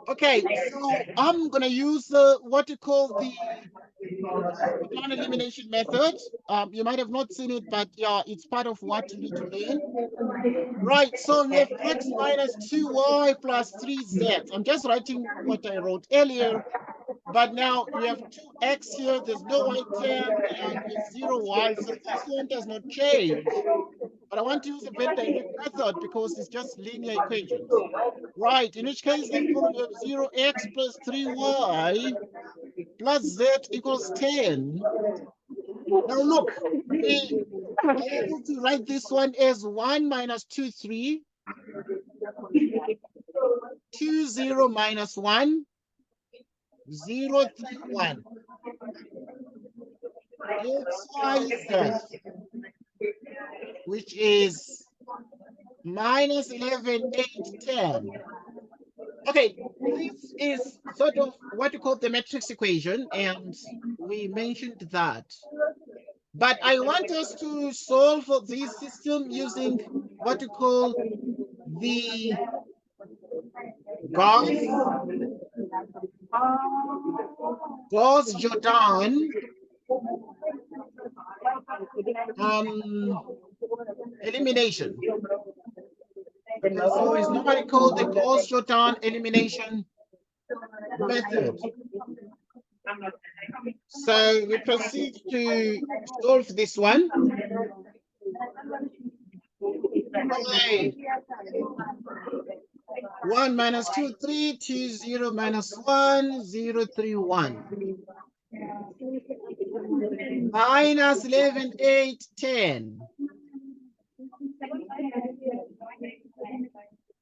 Okay, so I'm gonna use what you call the non-elimination method. You might have not seen it, but yeah, it's part of what you need to learn. Right, so we have x minus 2y plus 3z. I'm just writing what I wrote earlier, but now you have 2x here, there's no y term, and it's 0y, so this one does not change. But I want to use a very direct method because it's just linear equations. Right, in which case, therefore, we have 0x plus 3y plus z equals 10. Now look, we are able to write this one as 1 minus 2, 3, 2, 0 minus 1, 0, 3, 1. X, Y, Z, which is minus 11, 8, 10. Okay, this is sort of what you call the matrix equation, and we mentioned that. But I want us to solve for this system using what you call the Gauss-Jordan elimination. Okay, so it's normally called the Gauss-Jordan elimination method. So we proceed to solve this one. Okay. 1 minus 2, 3, 2, 0 minus 1, 0, 3, 1. Minus 11, 8, 10.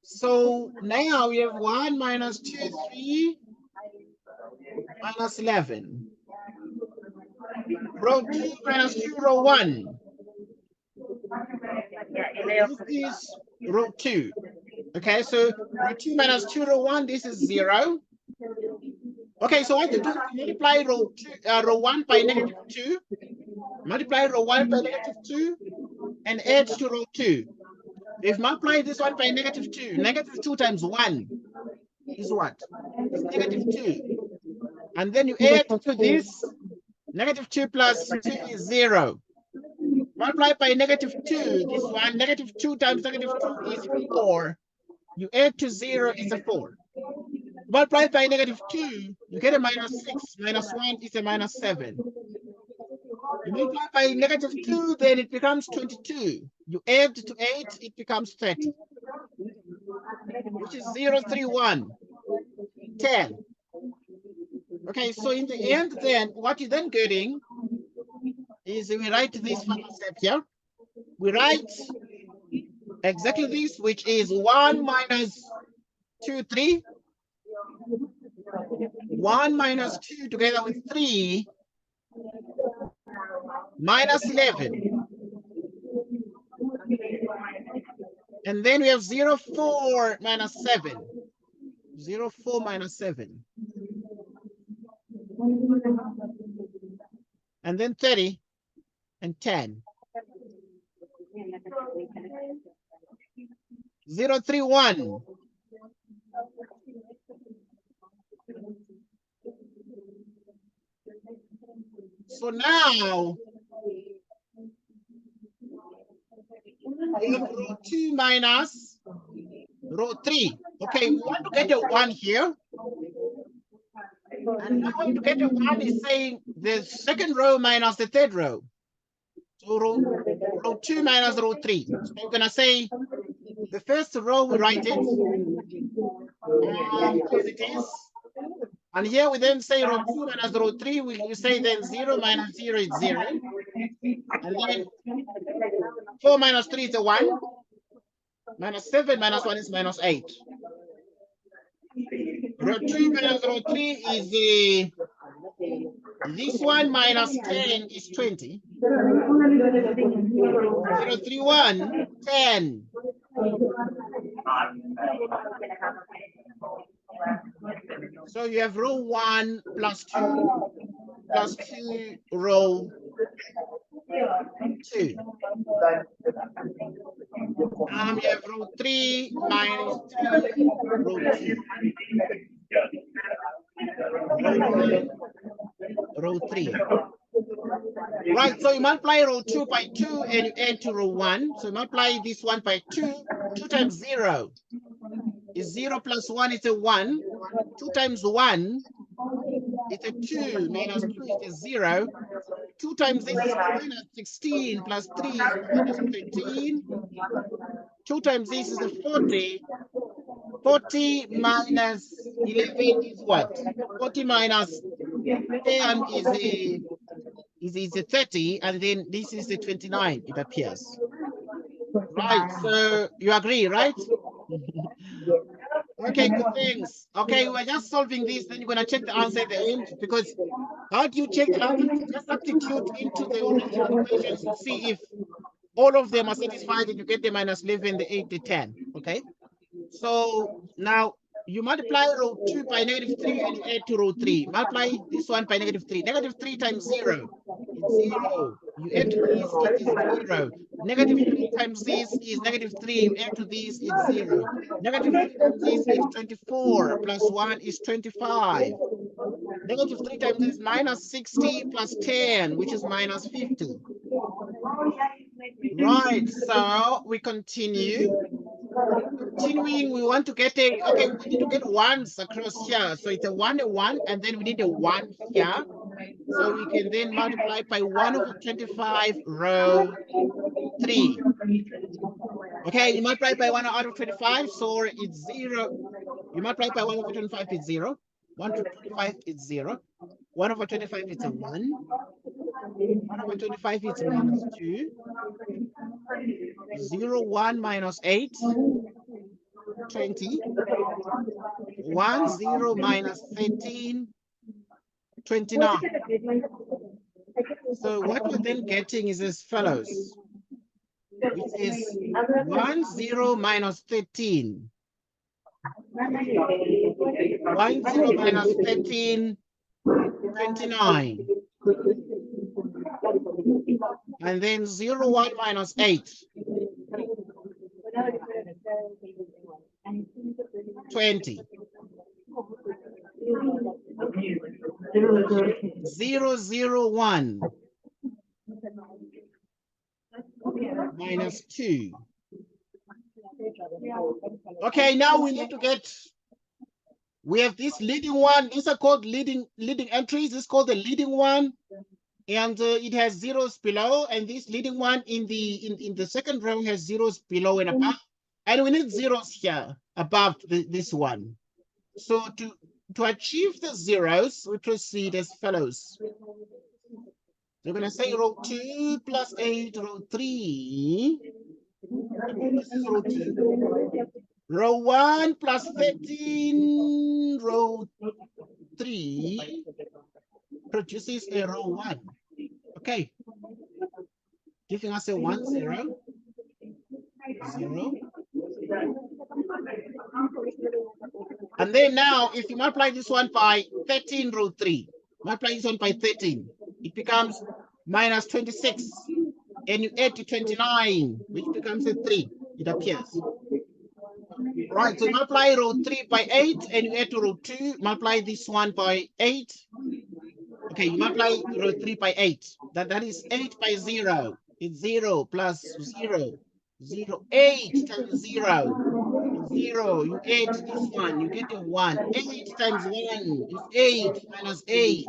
So now we have 1 minus 2, 3, minus 11. Row 2 minus 2, row 1. This is row 2. Okay, so row 2 minus 2, row 1, this is 0. Okay, so what you do, you multiply row 1 by negative 2, multiply row 1 by negative 2, and add to row 2. If multiply this one by negative 2, negative 2 times 1 is what? It's negative 2. And then you add to this, negative 2 plus 2 is 0. Multiply by negative 2, this one, negative 2 times negative 2 is 4. You add to 0 is a 4. Multiply by negative 2, you get a minus 6. Minus 1 is a minus 7. You multiply by negative 2, then it becomes 22. You add to 8, it becomes 30. Which is 0, 3, 1, 10. Okay, so in the end, then, what you're then getting is we write this final step here. We write exactly this, which is 1 minus 2, 3. 1 minus 2 together with 3 minus 11. And then we have 0, 4 minus 7. 0, 4 minus 7. And then 30 and 10. 0, 3, 1. So now we have row 2 minus row 3. Okay, we want to get a 1 here. And now to get a 1 is saying the second row minus the third row. So row 2 minus row 3. So we're going to say the first row, we write it as it is. And here we then say row 2 minus row 3. We say then 0 minus 0 is 0. And then 4 minus 3 is a 1. Minus 7 minus 1 is minus 8. Row 2 minus row 3 is this one minus 10 is 20. 0, 3, 1, 10. So you have row 1 plus 2 row 2. You have row 3 minus 3, row 2. Row 1, row 3. Right, so you multiply row 2 by 2 and you add to row 1. So multiply this one by 2. 2 times 0 is 0 plus 1 is a 1. 2 times 1 is a 2 minus 2 is a 0. 2 times this is minus 16 plus 3 is minus 13. 2 times this is a 40. 40 minus 11 is what? 40 minus 10 is a 30, and then this is the 29, it appears. Right, so you agree, right? Okay, good things. Okay, we're just solving this, then you're going to check the answer at the end, because how do you check the answer? Just substitute into the original equations to see if all of them are satisfied and you get the minus 11, the 8, the 10, okay? So now you multiply row 2 by negative 3 and you add to row 3. Multiply this one by negative 3. Negative 3 times 0 is 0. You add to this, it is 0. Negative 3 times this is negative 3. You add to this, it's 0. Negative 3 times this is 24. Plus 1 is 25. Negative 3 times this is minus 60 plus 10, which is minus 50. Right, so we continue. Continuing, we want to get a, okay, we need to get ones across here. So it's a 1, and then we need a 1 here. So we can then multiply by 1 over 25 row 3. Okay, you multiply by 1 out of 25, so it's 0. You multiply by 1 over 25, it's 0. 1 to 25 is 0. 1 over 25, it's a 1. 1 over 25, it's minus 2. 0, 1 minus 8. 20. 1, 0 minus 13. 29. So what we're then getting is as follows, which is 1, 0 minus 13. 1, 0 minus 13, 29. And then 0, 1 minus 8. 20. 0, 0, 1 minus 2. Okay, now we need to get, we have this leading one. These are called leading entries. This is called the leading one, and it has zeros below. And this leading one in the second row has zeros below and above. And we need zeros here above this one. So to achieve the zeros, we proceed as follows. We're going to say row 2 plus 8, row 3. This is row 2. Row 1 plus 13, row 3 produces a row 1. Okay. Giving us a 1, 0, 0. And then now, if you multiply this one by 13, row 3, multiply this one by 13, it becomes minus 26. And you add to 29, which becomes a 3, it appears. Right, so multiply row 3 by 8, and you add to row 2, multiply this one by 8. Okay, you multiply row 3 by 8. That is 8 by 0. It's 0 plus 0. 0, 8 times 0. 0, you add this one, you get a 1. 8 times 1 is 8 minus 8.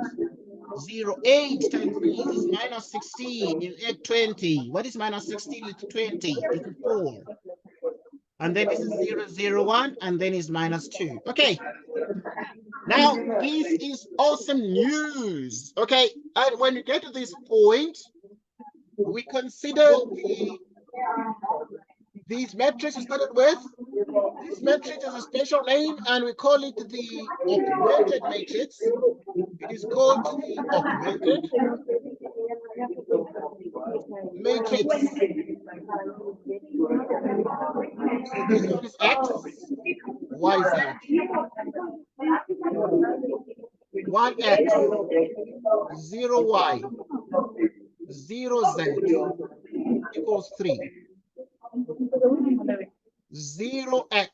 0, 8 times this is minus 16. You add 20. What is minus 16 with 20? It's 4. And then this is 0, 0, 1, and then is minus 2. Okay. Now, this is awesome news. Okay. And when you get to this point, we consider these matrices started with. This matrix is a special name, and we call it the augmented matrix. It is called the augmented matrix. So this one is X, Y, Z. 1X, 0Y, 0Z equals 3. 0x,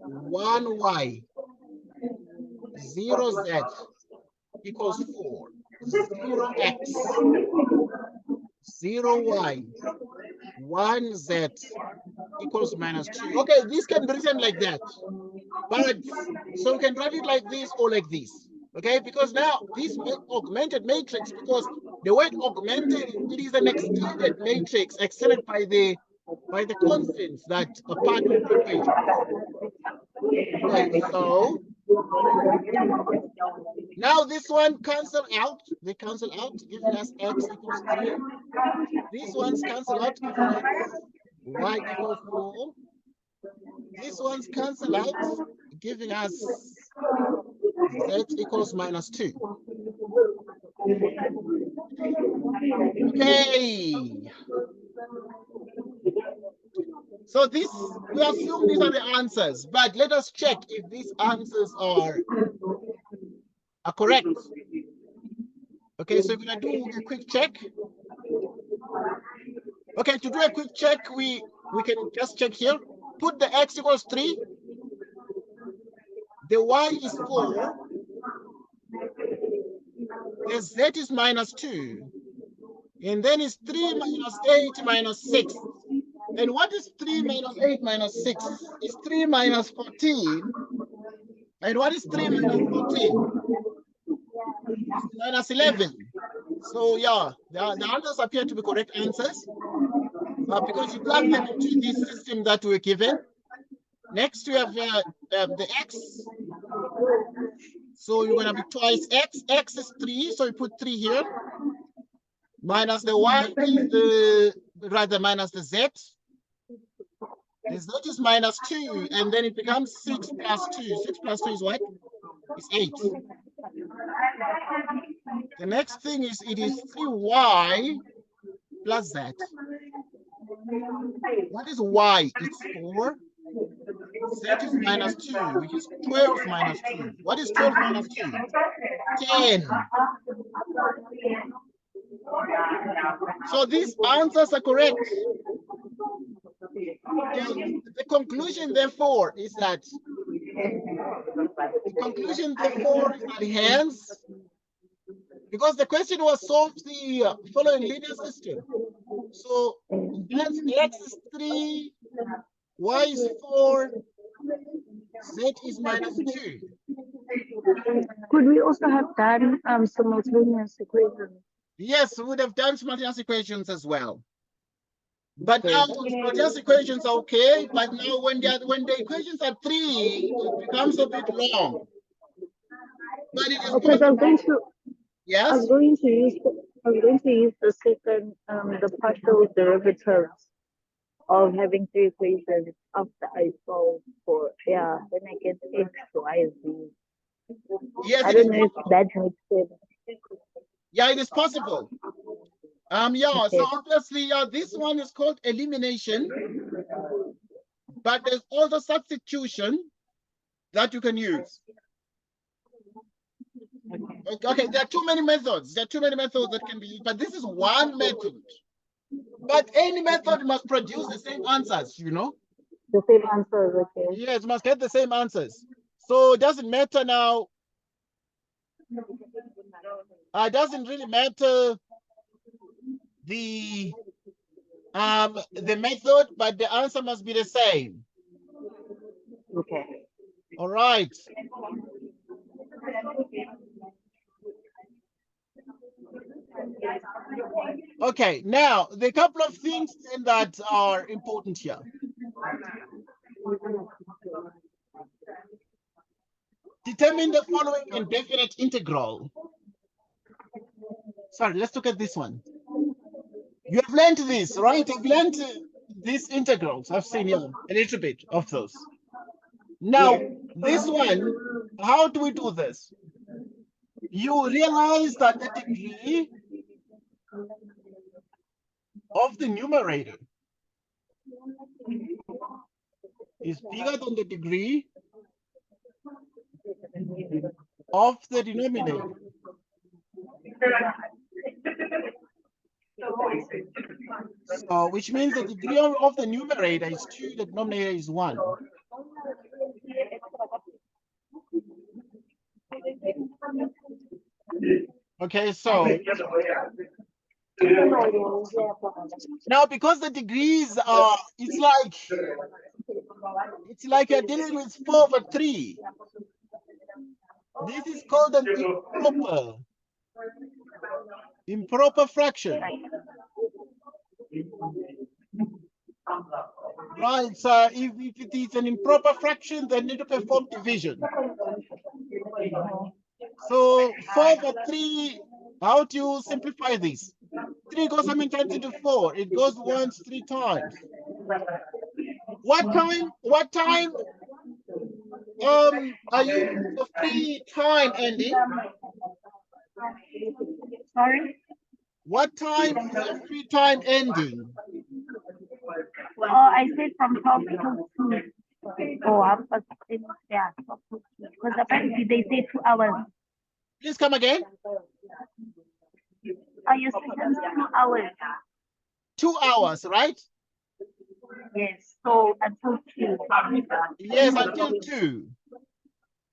1y, 0z equals 4. 0x, 0y, 1z equals -2. Okay, this can be written like that. But so you can write it like this or like this. Okay, because now this augmented matrix, because the word augmented, it is an extended matrix extended by the constants that are part of the equation. Okay, so now this one cancel out. They cancel out, giving us x equals 3. These ones cancel out, giving us y equals 4. These ones cancel out, giving us z equals -2. Okay. So this, we assume these are the answers, but let us check if these answers are correct. Okay, so we're gonna do a quick check. Okay, to do a quick check, we can just check here. Put the x equals 3. The y is 4. The z is -2. And then it's 3 minus 8 minus 6. And what is 3 minus 8 minus 6? It's 3 minus 14. And what is 3 minus 14? It's -11. So yeah, the answers appear to be correct answers because you plug them into this system that we're given. Next, we have the x. So you're going to be twice x. X is 3, so you put 3 here. Minus the y is minus the z. The z is -2, and then it becomes 6 plus 2. 6 plus 2 is what? It's 8. The next thing is it is 3y plus z. What is y? It's 4. Z is -2, which is 12 minus 2. What is 12 minus 2? 10. So these answers are correct. The conclusion, therefore, is that hence, because the question was solved the following linear system. So hence x is 3, y is 4, z is -2. Could we also have done simultaneous equations? Yes, we would have done simultaneous equations as well. But now simultaneous equations are okay, but now when the equations are 3, it becomes a bit long. But it is Okay, so I'm going to yes. I was going to use the second the partial derivatives of having 3 equations after I solve for then I get x, y, z. Yes, I don't know if that makes sense. Yeah, it is possible. Yeah, Okay. so obviously, this one is called elimination, but there's also substitution that you can use. Okay, there are too many methods. There are too many methods that can be used, but this is one method. But any method must produce the same answers, you know? The same answers, okay. Yes, must get the same answers. So it doesn't matter now. It doesn't really matter the method, but the answer must be the same. Okay. All right. Okay, now the couple of things that are important here. Determine the following indefinite integral. Sorry, let's look at this one. You have learned this, right? You've learned these integrals. I've seen here a little bit of those. Now, this one, how do we do this? You realize that the degree of the numerator is bigger than the degree of the denominator. So, which means the degree of the numerator is 2, the denominator is 1. Okay, so now because the degrees are, it's like you're dealing with 4 over 3. This is called an improper fraction. Right, so if it is an improper fraction, then need to perform division. So 4 over 3, how do you simplify this? 3 goes how many times into 4? It goes once 3 times. What time are you the free time ending? Sorry? What time is your free time ending? Oh, I said from 12 to 2. Oh, half past 3. Yeah, 12 to 2. Because apparently they say 2 hours. Please come again. Oh, you said 2 hours. 2 hours, right? Yes. So until 2. Yes, until 2.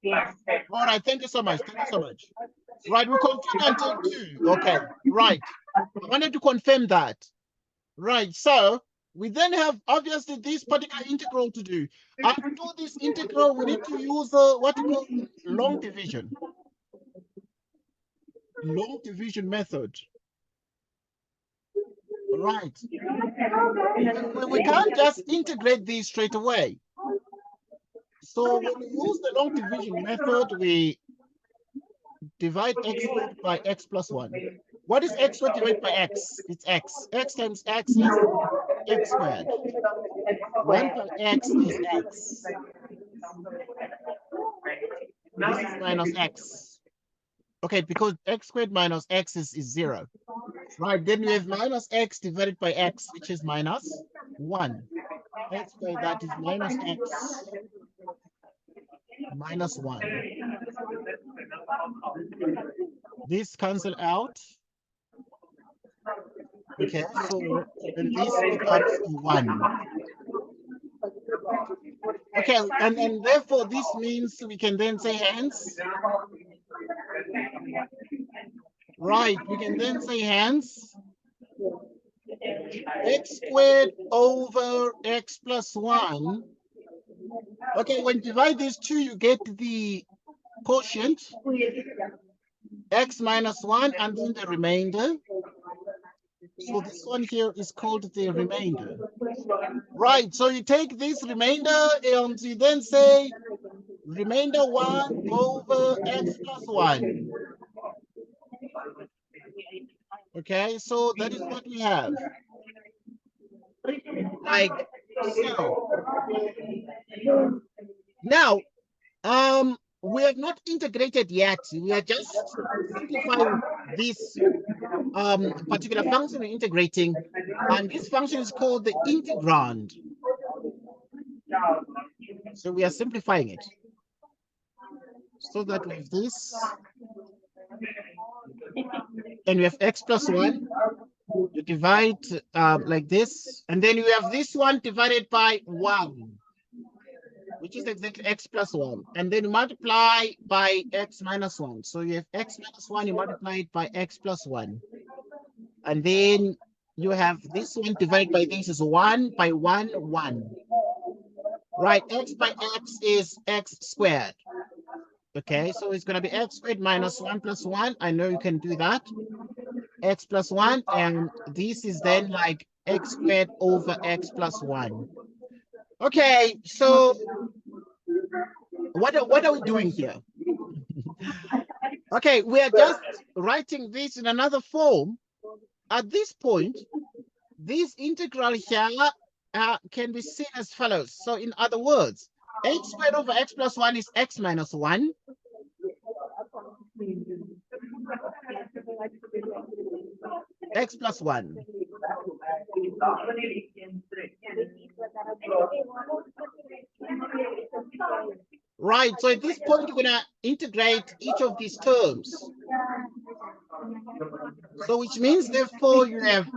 Yes. All right, thank you so much. Thank you so much. Right, we continue until 2. Okay, right. I wanted to confirm that. Right, so we then have obviously this particular integral to do. And to do this integral, we need to use what you call long division. Long division method. Right. We can't just integrate these straight away. So when we use the long division method, we divide x squared by x plus 1. What is x squared divided by x? It's x. X times x is x squared. 1 by x is x. This is minus x. Okay, because x squared minus x is 0. Right, then we have minus x divided by x, which is minus 1. X squared, that is minus x minus 1. This cancel out. Okay, so then this becomes 1. Okay, and therefore this means we can then say hence. Right, we can then say hence x squared over x plus 1. Okay, when you divide these two, you get the quotient x minus 1 and then the remainder. So this one here is called the remainder. Right, so you take this remainder and you then say remainder 1 over x plus 1. Okay, so that is what we have. Like so. Now, we have not integrated yet. We are just simplifying this particular function we're integrating, and this function is called the integrand. So we are simplifying it so that we have this, and we have x plus 1. You divide like this, and then you have this one divided by 1, which is exactly x plus 1, and then you multiply by x minus 1. So you have x minus 1, you multiply it by x plus 1, and then you have this one divided by this is 1 by 1, 1. Right, x by x is x squared. Okay, so it's going to be x squared minus 1 plus 1. I know you can do that. X plus 1, and this is then like x squared over x plus 1. Okay, so what are we doing here? Okay, we are just writing this in another form. At this point, this integral here can be seen as follows. So in other words, x squared over x plus 1 is x minus 1. X plus 1. Right, so at this point, we're going to integrate each of these terms. So which means, therefore, you have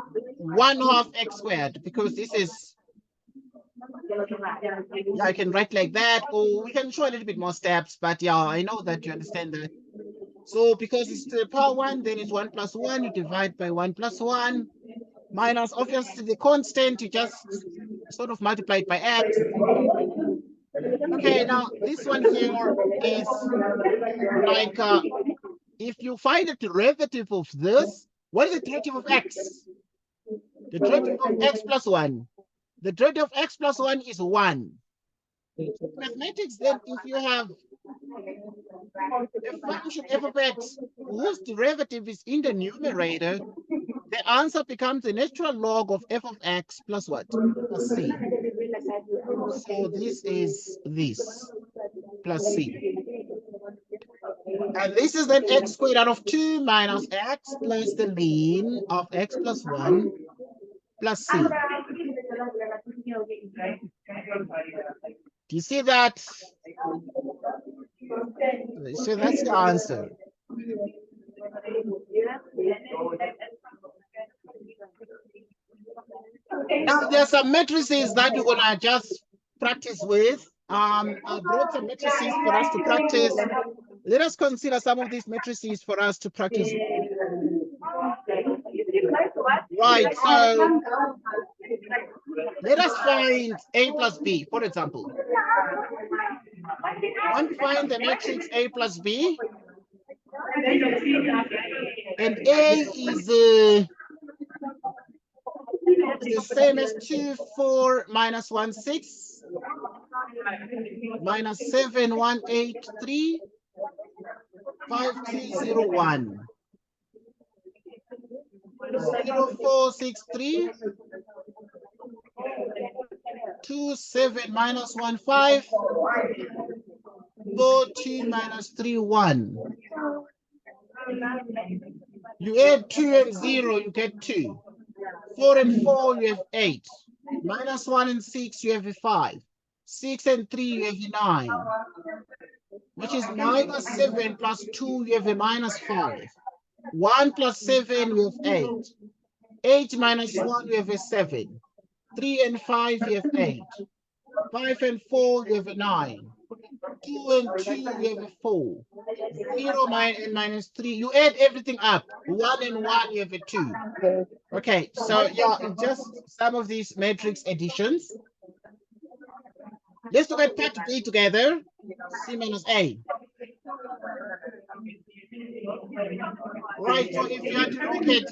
1/2 x squared, because this is, yeah, I can write like that, or we can show a little bit more steps, but yeah, I know that you understand that. So because it's to the power 1, then it's 1 plus 1, you divide by 1 plus 1, minus obviously the constant, you just sort of multiply it by x. Okay, now this one here is like, if you find the derivative of this, what is the derivative of x? The derivative of x plus 1. The derivative of x plus 1 is 1. Mathematics, then, if you have a function f of x whose derivative is in the numerator, the answer becomes the natural log of f of x plus what? Plus c. So this is this plus c. And this is then x squared out of 2 minus x plus the ln of x plus 1 plus c. Do you see that? So that's the answer. Now there are some matrices that you're gonna just practice with. I brought some matrices for us to practice. Let us consider some of these matrices for us to practice. Right, so let us find A plus B, for example. Want to find the matrix A plus B, and A is the same as 2, 4, minus 1, 6, minus 7, 1, 8, 3, 5, 2, 0, 1. 0, 4, 6, 3, 2, 7, minus 1, 5, 4, 2, minus 3, 1. You add 2 and 0, you get 2. 4 and 4, you have 8. Minus 1 and 6, you have a 5. 6 and 3, you have a 9. Which is minus 7 plus 2, you have a minus 5. 1 plus 7, you have 8. 8 minus 1, you have a 7. 3 and 5, you have 8. 5 and 4, you have a 9. 2 and 2, you have a 4. 0 and minus 3. You add everything up. 1 and 1, you have a 2. Okay, so yeah, just some of these matrix additions. Let's look at part B together. C minus A. Right, so if you are to look at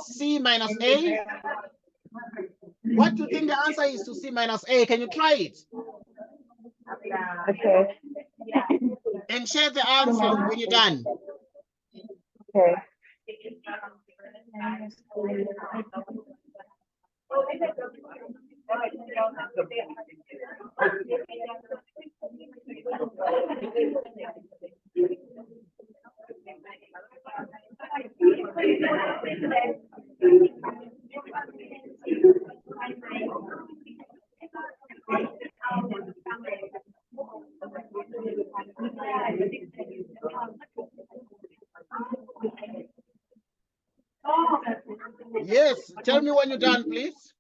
C minus A, what do you think the answer is to C minus A? Can you try it? Okay. And share the answer when you're done. Okay. Yes, tell me when you're done, please.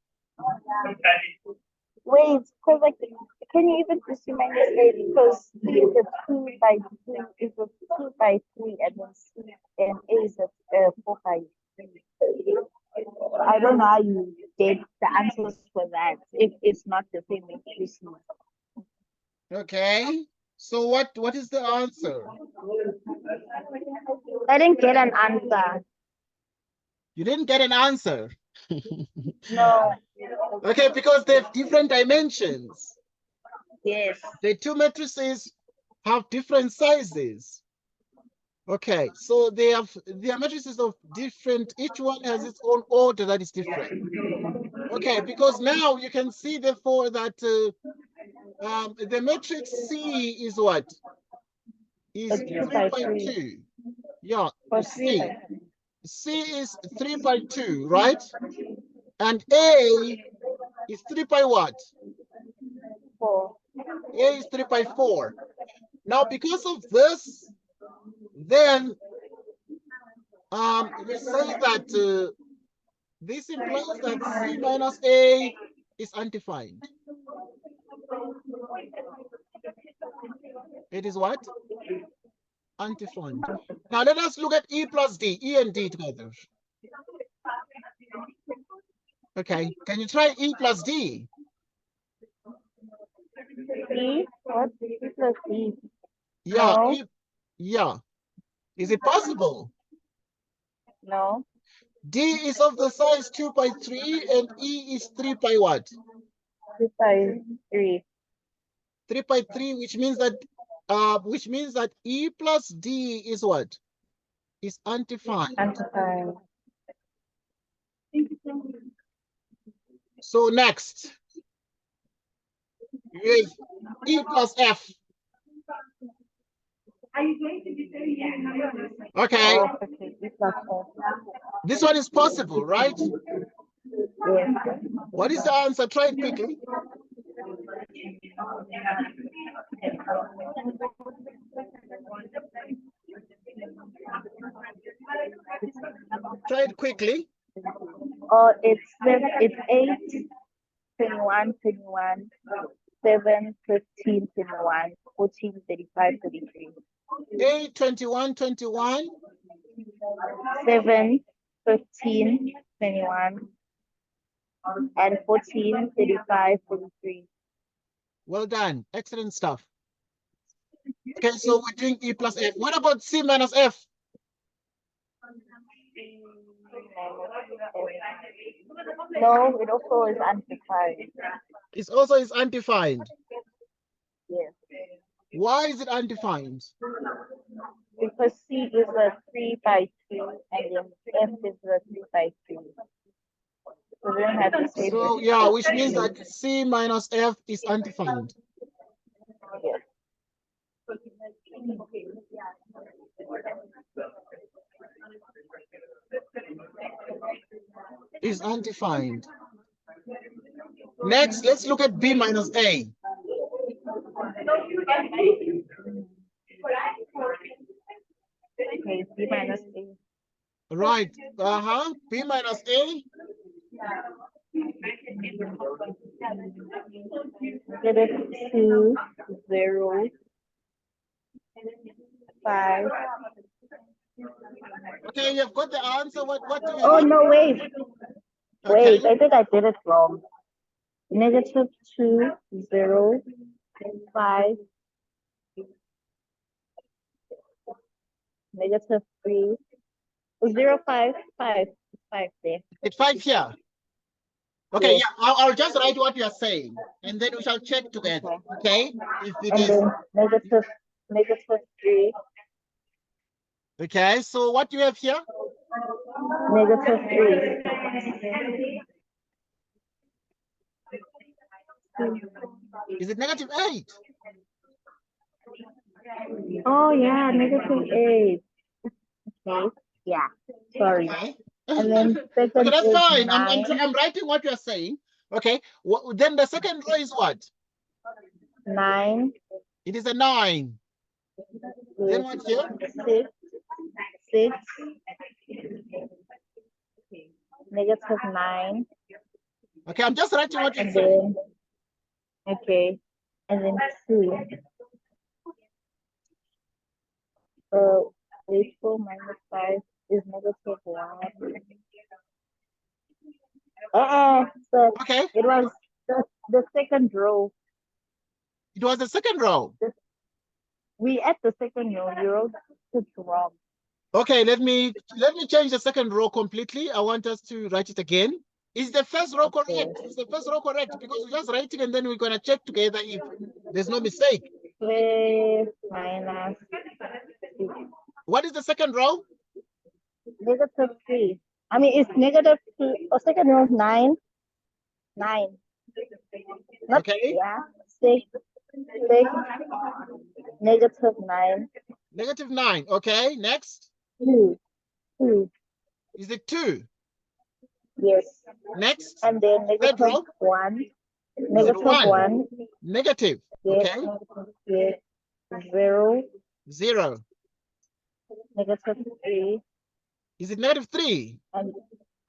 Wait, because like, can you even just remind us later? Because C is a 2 by 2 is a 2 by 3, and then C and A is a 4 by 3. I don't know how you get the answers for that if it's not the same matrix. Okay. So what is the answer? I didn't get an answer. You didn't get an answer. No. Okay, because they have different dimensions. Yes. The two matrices have different sizes. Okay, so they have their matrices of different, each one has its own order that is different. Okay, because now you can see therefore that the matrix C is what? Is 3 by 2. Yeah, C. C is 3 by 2, right? And A is 3 by what? 4. A is 3 by 4. Now, because of this, then we say that This implies that C minus A is undefined. It is what? Undefined. Now let us look at E plus D, E and D together. Okay, can you try E plus D? E, what? E plus E. Yeah, No. E, yeah. Is it possible? No. D is of the size 2 by 3 and E is 3 by what? 2 by 3. 3 by 3, which means that E plus D is what? Is undefined. Undefined. So next, with E plus F. Okay, Oh, okay. E plus F. this one is possible, right? Yes. What is the answer? Try it quickly. Try it quickly. Oh, it's 8, 21, 21, 7, 15, 21, 14, 35, 33. 8, 21, 21. 7, 15, 21, and 14, 35, 43. Well done. Excellent stuff. Okay, so we're doing E plus F. What about C minus F? No, it also is undefined. It also is undefined. Yes. Why is it undefined? Because C is a 3 by 2 and then F is a 3 by 2. So they don't have the same. So yeah, which means that C minus F is undefined. Yes. Is undefined. Next, let's look at B minus A. Okay, B minus A. Right. B minus A. -2, 0, 5. Okay, you've got the answer. What do you Oh have? no, wait. Okay. Wait, I think I did it wrong. -2, 0, 5. -3. 0, 5, 5. 5 there. It's 5 here. Okay, Yes. yeah, I'll just write what you are saying, and then we shall check together. Okay, if it And is. then -3. Okay, so what do you have here? -3. Is it -8? Oh yeah, -8. Okay. Yeah. Sorry. Okay. And then second Okay, that's is fine. 9. I'm writing what you're saying. Okay. Then the second row is what? 9. It is a 9. Then what here? 6. 6. -9. Okay, I'm just writing what you're And saying. then, okay. And then 2. 4 minus 5 is -1. So Okay. it was the second row. It was the second row. We at the second row, you wrote it wrong. Okay, let me change the second row completely. I want us to write it again. Is the first row correct? Is the first row correct? Because we're just writing and then we're gonna check together if there's no mistake. 3 minus 6. What is the second row? -3. I mean, it's -2. Or second row, 9. 9. Not, Okay. yeah. 6. 6. -9. -9. Okay, next. 2. 2. Is it 2? Yes. Next. And then Third row. -1. Is it 1? -1. Negative. Yes. Okay. Yes. 0. 0. -3. Is it -3? And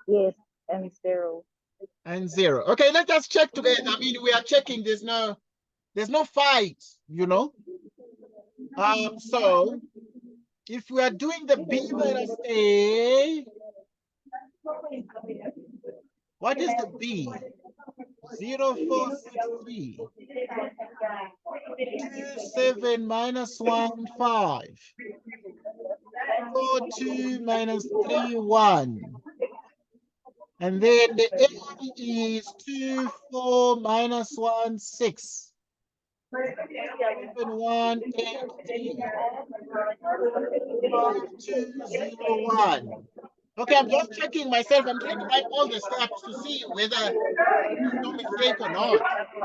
yes. and 0. And 0. Okay, let us check together. I mean, we are checking. There's no fight, you know. So if we are doing the B minus A, what is the B? 0, 4, 6, 3. 2, 7 minus 1, 5. 4, 2 minus 3, 1. And then the A is 2, 4 minus 1, 6. 7, 1, 8, 3. 5, 2, 0, 1. Okay, I'm just checking myself. I'm trying to write all the steps to see whether there's no mistake or not,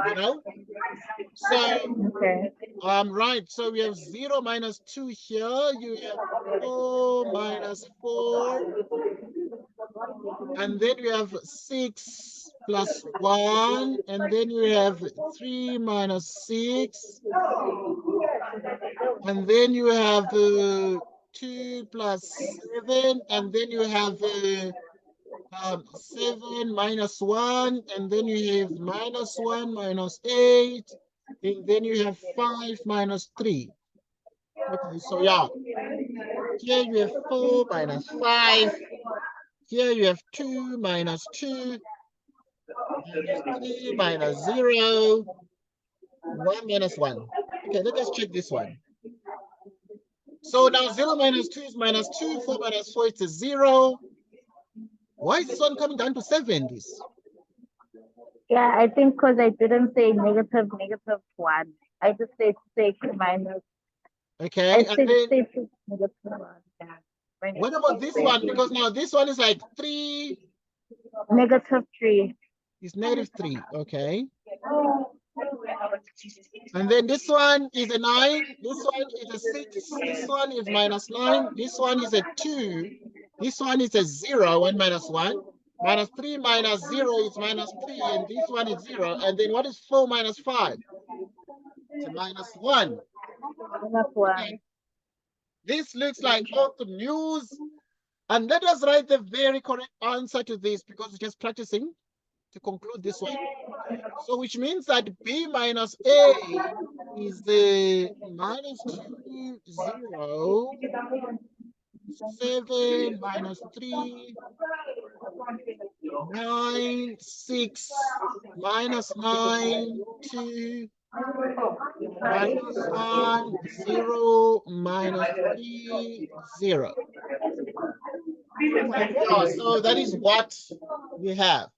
you know? So, Okay. right. So we have 0 minus 2 here. You have 4 minus 4. And then we have 6 plus 1. And then you have 3 minus 6. And then you have 2 plus 7. And then you have 7 minus 1. And then you have minus 1 minus 8. And then you have 5 minus 3. Okay, so yeah. Here you have 4 minus 5. Here you have 2 minus 2. Minus 3 minus 0. 1 minus 1. Okay, let us check this one. So now 0 minus 2 is minus 2. 4 minus 4 is a 0. Why is this one coming down to 7? This? Yeah, I think because I didn't say negative 1. I just said 6 minus. Okay, I and said then 6 negative 1. Yeah. what about this one? Because now this one is like 3 Negative 3. is negative 3. Okay. And then this one is a 9. This one is a 6. This one is minus 9. This one is a 2. This one is a 0, 1 minus 1. Minus 3 minus 0 is minus 3. And this one is 0. And then what is 4 minus 5? It's a minus 1. Minus 1. Okay. This looks like awesome news. And let us write the very correct answer to this because we're just practicing to conclude this one. So which means that B minus A is the minus 2, 0, 7 minus 3, 9, 6, minus 9, 2, minus 1, 0, minus 3, 0. Yeah, so that is what we have.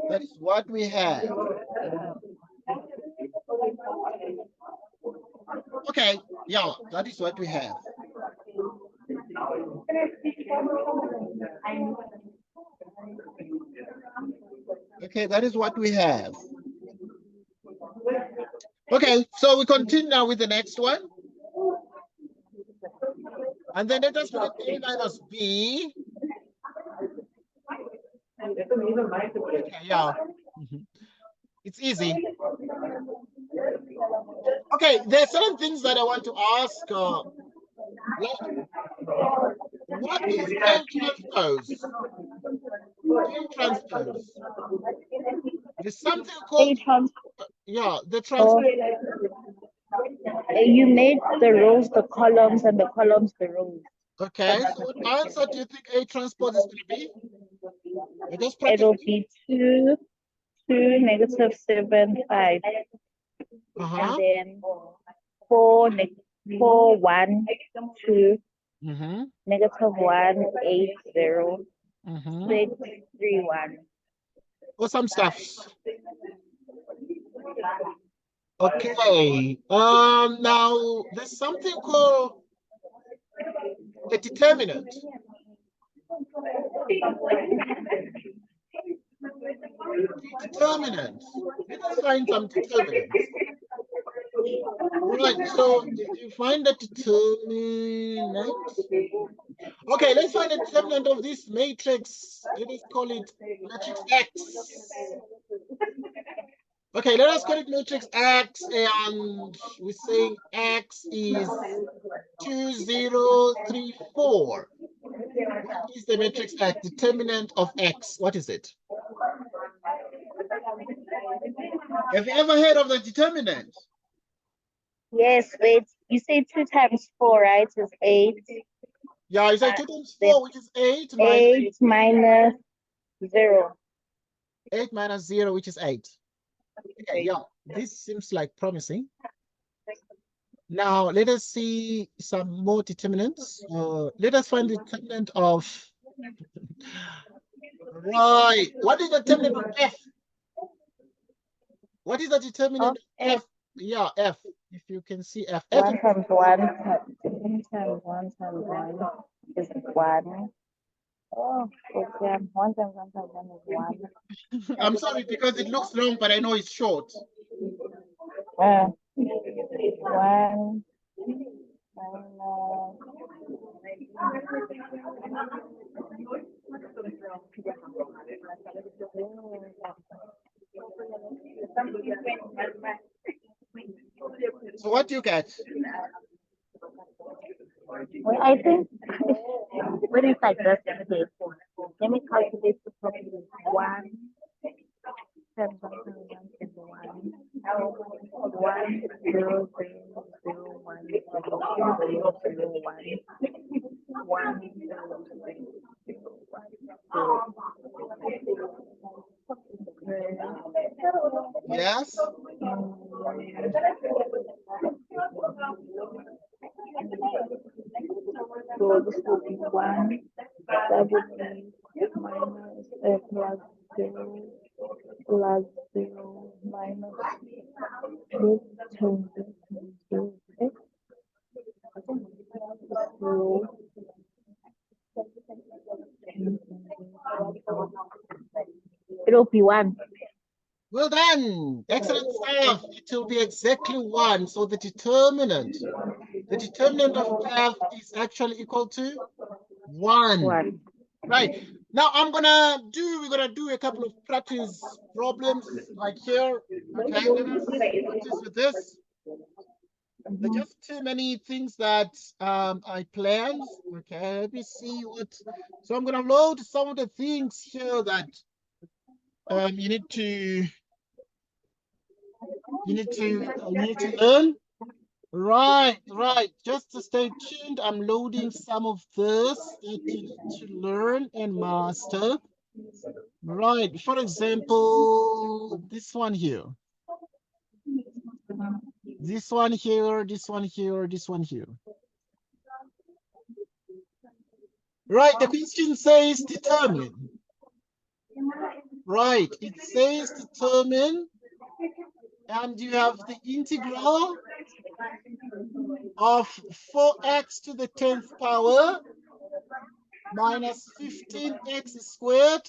That is what we have. Okay, yeah, that is what we have. Okay, that is what we have. Okay, so we continue now with the next one. And then let us look at A minus B. Okay, yeah. It's easy. Okay, there are certain things that I want to ask. What is A transpose? A transpose. There's something called the transpose. You made the rows the columns and the columns the rows. Okay, so what answer do you think A transpose is going to be? It'll be 2, negative 7, 5. And then 4, 1, 2. Negative 1, 8, 0. 6, 3, 1. Or some stuff. Okay. Now there's something called a determinant. Determinant. Let us find some determinants. Right. So if you find the determinant. Okay, let's find the determinant of this matrix. Let us call it matrix X. Okay, let us call it matrix X, and we're saying X is 2, 0, 3, 4. What is the matrix X? Determinant of X. What is it? Have you ever heard of the determinant? Yes, wait. You say 2 times 4, right? Is 8. Yeah, you say 2 times 4, which is 8. 8 minus 0. 8 minus 0, which is 8. Okay, yeah, this seems like promising. Now, let us see some more determinants. Let us find the determinant of... Right. What is the determinant of F? What is the determinant of F? Yeah, F. If you can see F. 1 times 1 times 1 times 1 is 1. Oh, okay. 1 times 1 times 1 is 1. I'm sorry because it looks long, but I know it's short. 1 So what do you get? well, I think what if I just say let me calculate the problem. 1 times 1 times 1 is 1. 1 0 0 0 1 0 0 0 1 1 0 Yes. So this will be 1. That would be minus plus 0 plus 0 minus 2 times 0. So it'll be 1. Well done. Excellent stuff. It will be exactly 1. So the determinant of F is actually equal to 1. Right. Now we're gonna do a couple of practice problems like here. Okay, let us practice with this. There are just too many things that I planned. Okay, let me see what. So I'm gonna load some of the things here that you need to learn. Right. Just to stay tuned. I'm loading some of this that you need to learn and master. Right. For example, this one here. This one here, this one here, this one here. Right. The question says determine. Right. It says determine. And you have the integral of 4x to the 10th power minus 15x squared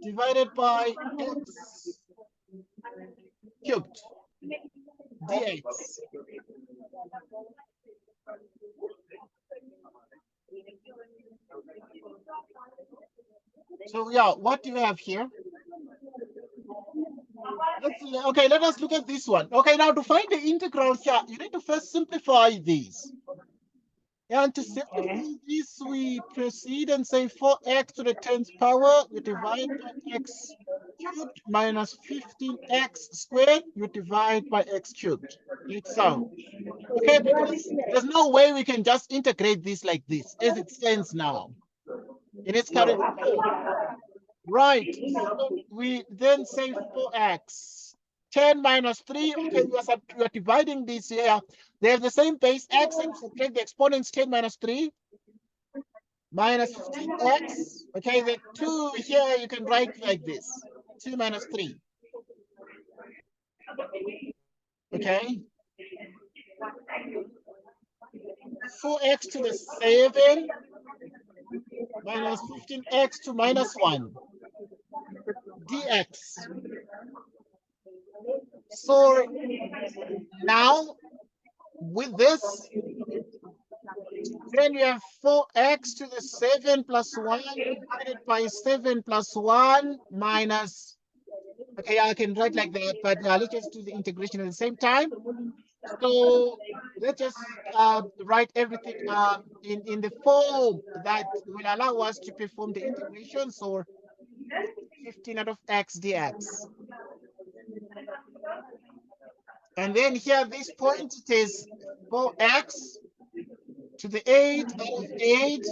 divided by x cubed dx. So yeah, what do you have here? Okay, let us look at this one. Okay, now to find the integral here, you need to first simplify these. And to simplify this, we proceed and say 4x to the 10th power, you divide by x cubed minus 15x squared, you divide by x cubed. It's so. Okay, because there's no way we can just integrate this like this, as it stands now, in its current form. Right, so we then say 4x. 10 minus 3, okay, we are dividing this here. They have the same base x, and subtract the exponents 10 minus 3 minus 15x. Okay, the 2 here you can write like this. 2 minus 3. Okay. 4x to the 7 minus 15x to minus 1 dx. So now with this, then you have 4x to the 7 plus 1 divided by 7 plus 1 minus, okay, I can write like that, but let's just do the integration at the same time. So let's just write everything in the form that will allow us to perform the integration. So 15 out of x dx. And then here, this point, it is 4x to the 8 out of 8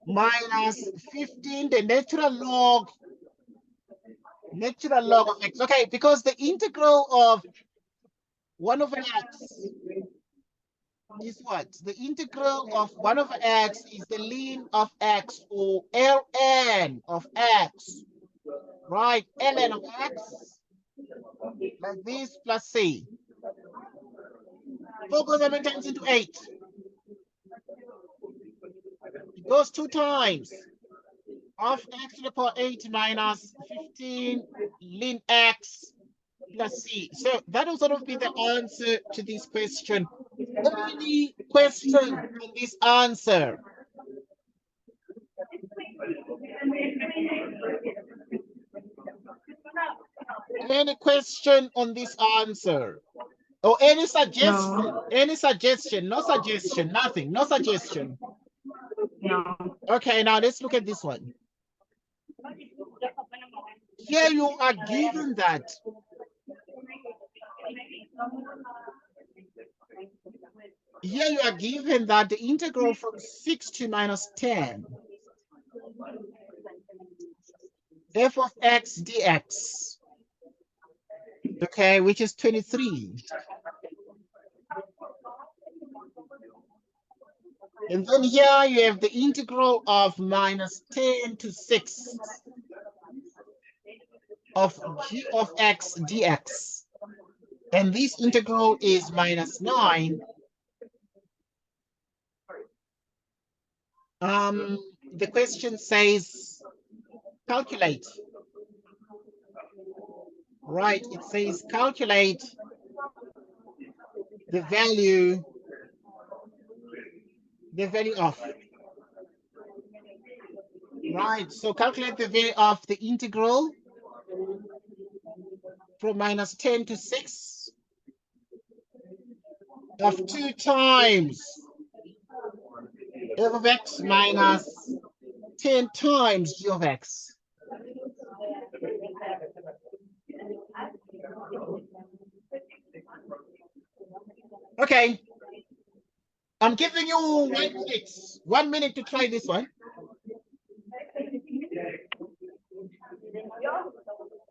minus 15, the natural log of x. Okay, because the integral of 1 over x is what? The integral of 1 over x is the ln of x, or ln of x, right? ln of x, like this, plus c. 4 goes how many times into 8? It goes 2 times. Of x to the power 8 minus 15 ln x plus c. So that will sort of be the answer to this question. Any question on this answer? Any question on this answer? Or any suggestion? No. Any suggestion? No suggestion, nothing, no suggestion. No. Okay, now let's look at this one. Here you are given that the integral from 6 to minus 10 f of x dx, okay, which is 23. And then here you have the integral of minus 10 to 6 of g of x dx. And this integral is minus 9. The question says calculate. Right, it says calculate the value of. Right, so calculate the value of the integral from minus 10 to 6 of 2 times f of x minus 10 times g of x. Okay, I'm giving you 1 minute. 1 minute to try this one.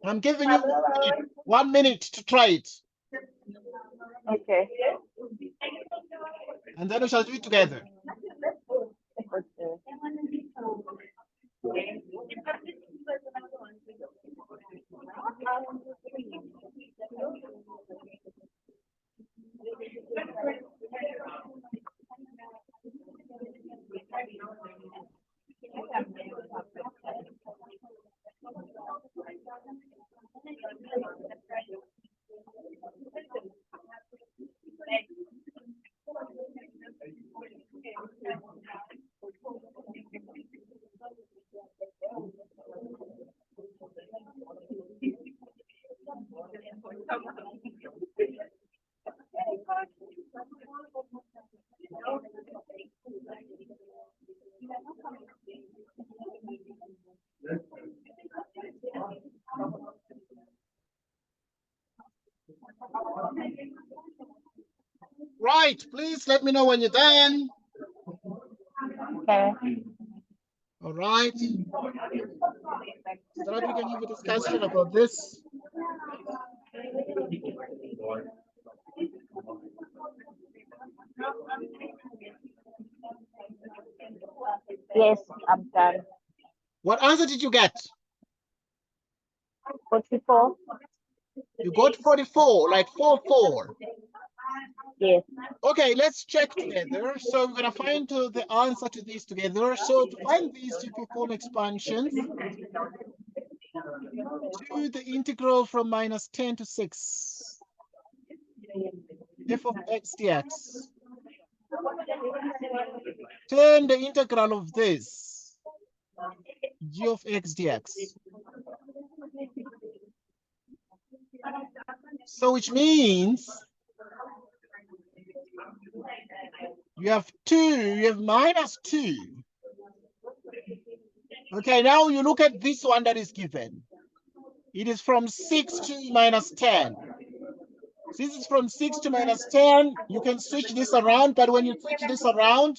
I'm giving you 1 minute to try it. Okay. And then we shall do it together. Right, please let me know when you're done. Okay. All right. So that we can have a discussion about this. Yes, I'm done. What answer did you get? 44. You got 44, like 44. Yes. Okay, let's check together. So we're gonna find the answer to this together. So to find these, you perform expansions to the integral from minus 10 to 6 f of x dx. Turn the integral of this g of x dx. So which means You have 2, you have minus 2. Okay, now you look at this one that is given. It is from 6 to minus 10. Since it's from 6 to minus 10, you can switch this around, but when you switch this around,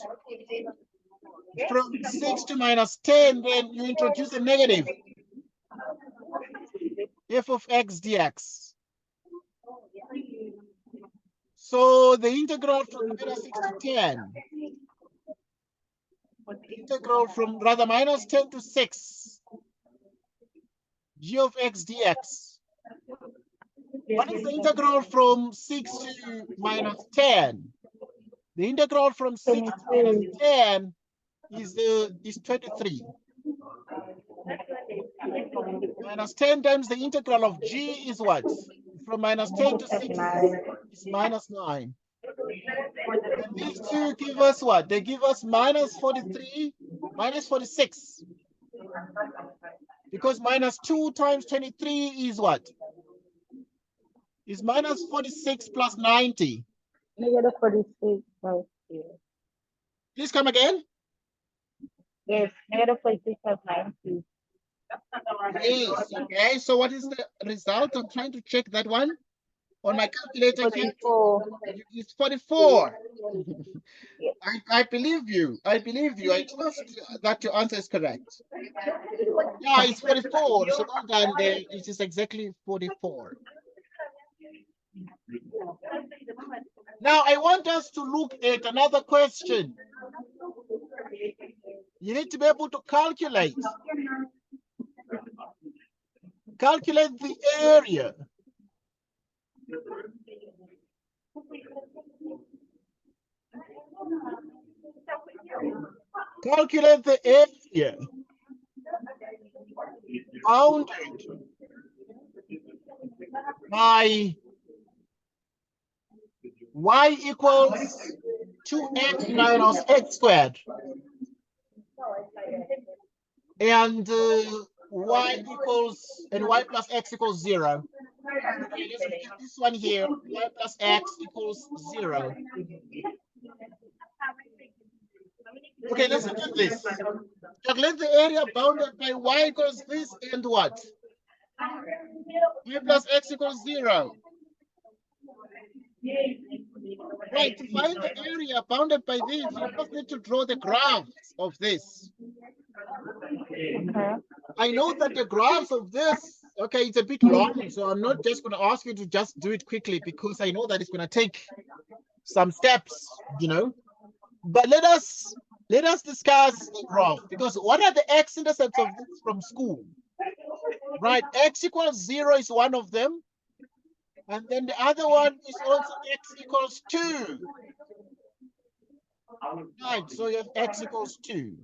from 6 to minus 10, then you introduce a negative. F of x dx. So the integral from minus 6 to 10, integral from rather minus 10 to 6, g of x dx. What is the integral from 6 to minus 10? The integral from 6 to minus 10 is 23. Minus 10 times the integral of g is what? From minus 10 to 6 is minus 9. And these two give us what? They give us minus 43, minus 46. Because minus 2 times 23 is what? Is minus 46 plus 90. Negative 46 plus 0. Please come again. Yes, negative 46 plus 90. Yes, okay. So what is the result? I'm trying to check that one. On my calculator, 44. It's 44. I believe you. I believe you. I trust that your answer is correct. Yeah, it's 44. So well done there. It is exactly 44. Now, I want us to look at another question. You need to be able to calculate. Calculate the area. Calculate the area bounded by y equals 2x minus x squared and y plus x equals 0. Okay, let's look at this one here. Y plus x equals 0. Okay, let's look at this. Calculate the area bounded by y equals this and what? Y plus x equals 0. Right, to find the area bounded by this, you just need to draw the graphs of this. Okay. I know that the graphs of this, okay, it's a bit long, so I'm not just going to ask you to just do it quickly because I know that it's going to take some steps, you know. But let us discuss the graph, because what are the x-intercepts of this from school? Right, x equals 0 is one of them. And then the other one is also x equals 2. Right, so you have x equals 2.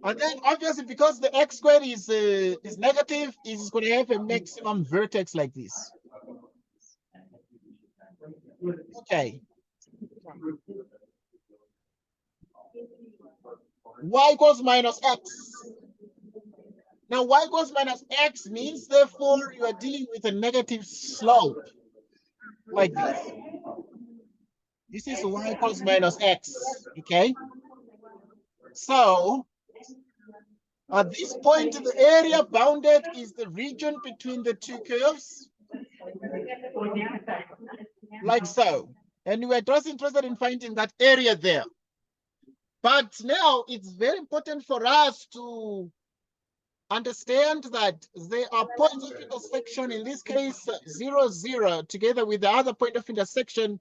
And then obviously because the x squared is negative, it's going to have a maximum vertex like this. Okay. Y equals minus x. Now y equals minus x means therefore you are dealing with a negative slope like this. This is y equals minus x, okay? So at this point, the area bounded is the region between the two curves, like so. And we are just interested in finding that area there. But now it's very important for us to understand that there are points of intersection, in this case, 0, 0, together with the other point of intersection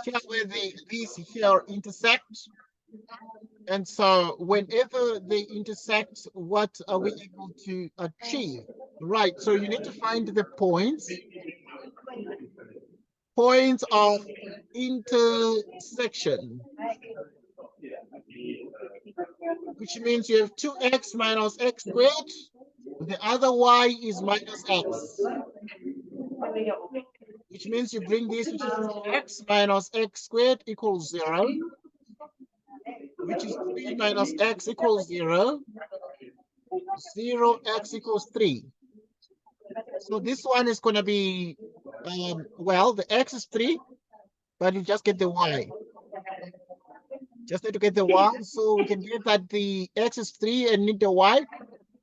here where these here intersect. And so whenever they intersect, what are we able to achieve? Right, so you need to find the points of intersection, which means you have 2x minus x squared. The other y is minus x, which means you bring this, which is x minus x squared equals 0, which is 3 minus x equals 0, 0x equals 3. So this one is going to be well, the x is 3, but you just get the y. Just need to get the y, so we can get that the x is 3 and need the y.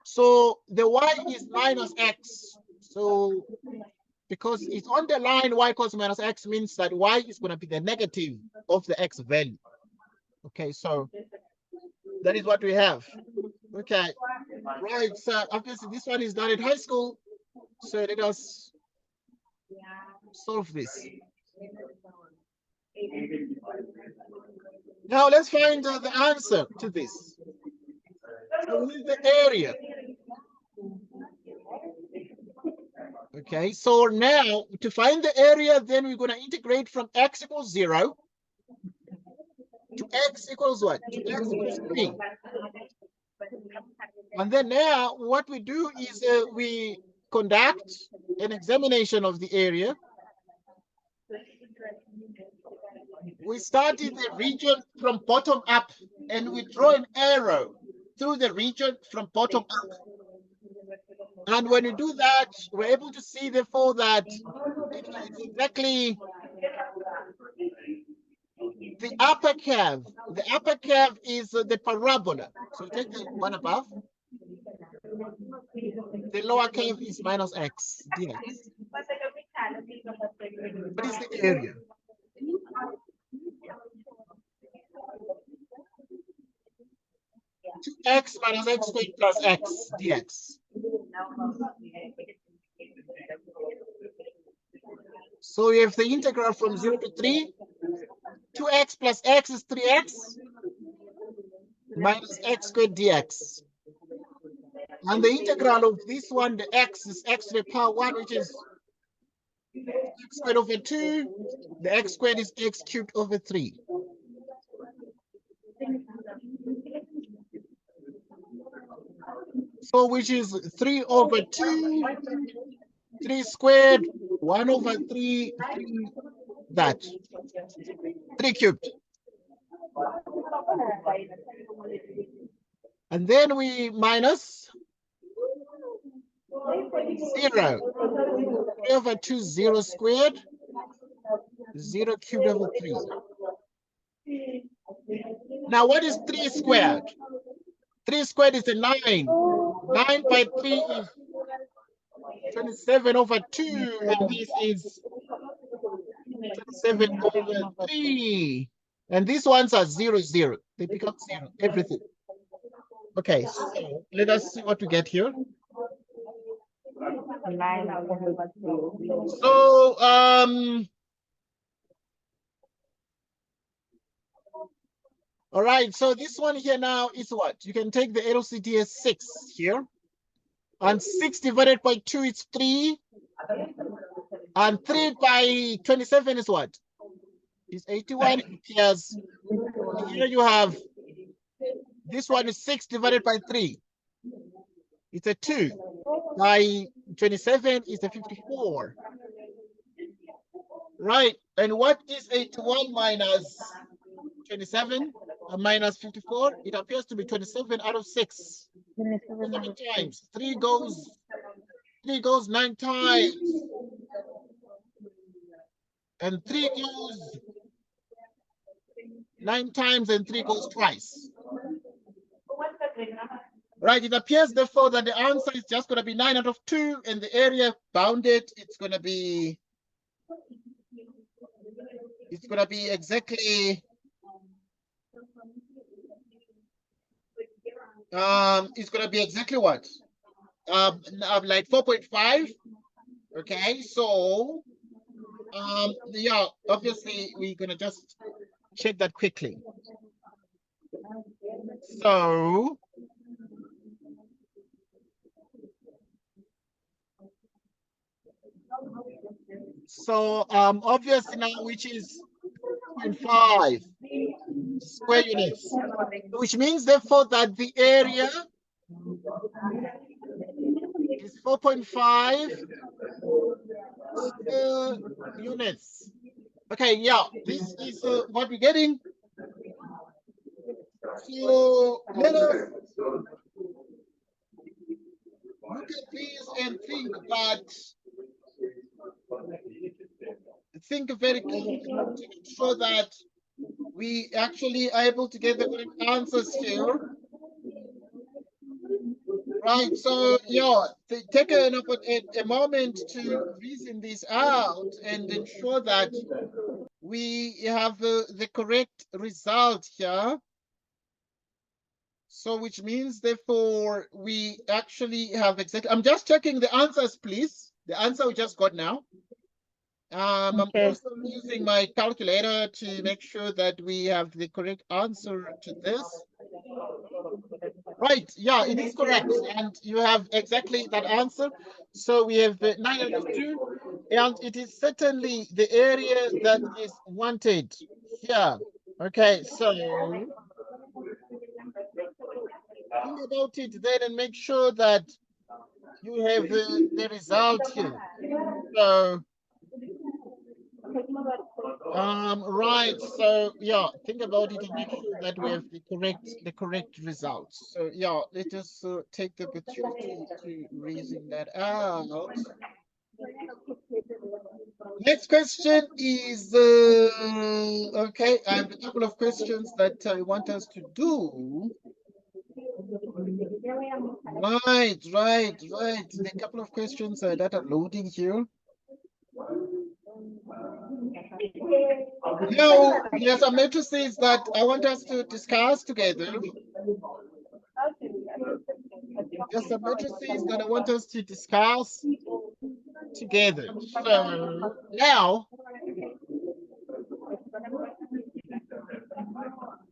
So the y is minus x. So because it's on the line y equals minus x means that y is going to be the negative of the x value. Okay, so that is what we have. Okay, right. So obviously this one is done in high school. So let us solve this. Now let's find the answer to this. So we need the area. Okay, so now to find the area, then we're going to integrate from x equals 0 to x equals what? To x equals 3. And then now what we do is we conduct an examination of the area. We start in the region from bottom up and we draw an arrow through the region from bottom up. And when you do that, we're able to see therefore that it is exactly the upper curve. The upper curve is the parabola. So take the one above. The lower curve is minus x dx. What is the area? Two x minus x squared plus x dx. So we have the integral from 0 to 3. 2x plus x is 3x minus x squared dx. And the integral of this one, the x is x to the power 1, which is x squared over 2. The x squared is x cubed over 3. So which is 3 over 2, 3 squared, 1 over 3, 3 that. 3 cubed. And then we minus 0. 3 over 2, 0 squared, 0 cubed over 3. Now what is 3 squared? 3 squared is a 9. 9 by 3 is 27 over 2. And this is 27 over 3. And these ones are 0, 0. They become 0, everything. Okay, so let us see what we get here. So, all right, so this one here now is what? You can take the LCD as 6 here. And 6 divided by 2 is 3. And 3 by 27 is what? Is 81. Yes. Here you have, this one is 6 divided by 3. It's a 2. By 27 is a 54. Right. And what is 81 minus 27? Minus 54? It appears to be 27 out of 6. 7 times. 3 goes 9 times. And 3 goes 9 times and 3 goes twice. Right, it appears therefore that the answer is just going to be 9 out of 2, and the area bounded, it's going to be exactly it's going to be exactly what? Like 4.5. Okay, so yeah, obviously we're going to just check that quickly. So obviously now, which is 0.5 square units, which means therefore that the area is 4.5 units. Okay, yeah, this is what we're getting. So let us look at this and think that think very carefully to make sure that we actually are able to get the correct answers here. Right, so yeah, take a moment to reason this out and ensure that we have the correct result here. So which means, therefore, we actually have exactly, I'm just checking the answers, please. The answer we just got now. I'm also using my calculator to make sure that we have the correct answer to this. Right, yeah, it is correct. And you have exactly that answer. So we have 902, and it is certainly the area that is wanted here. Okay, so think about it then and make sure that you have the result here. So right, so yeah, think about it and make sure that we have the correct results. So yeah, let us take the opportunity to reason that out. Next question is okay, I have a couple of questions that I want us to do. Right. The couple of questions that are loading here. Now, there's some matrices that I want us to discuss together. There's some matrices that I want us to discuss together. So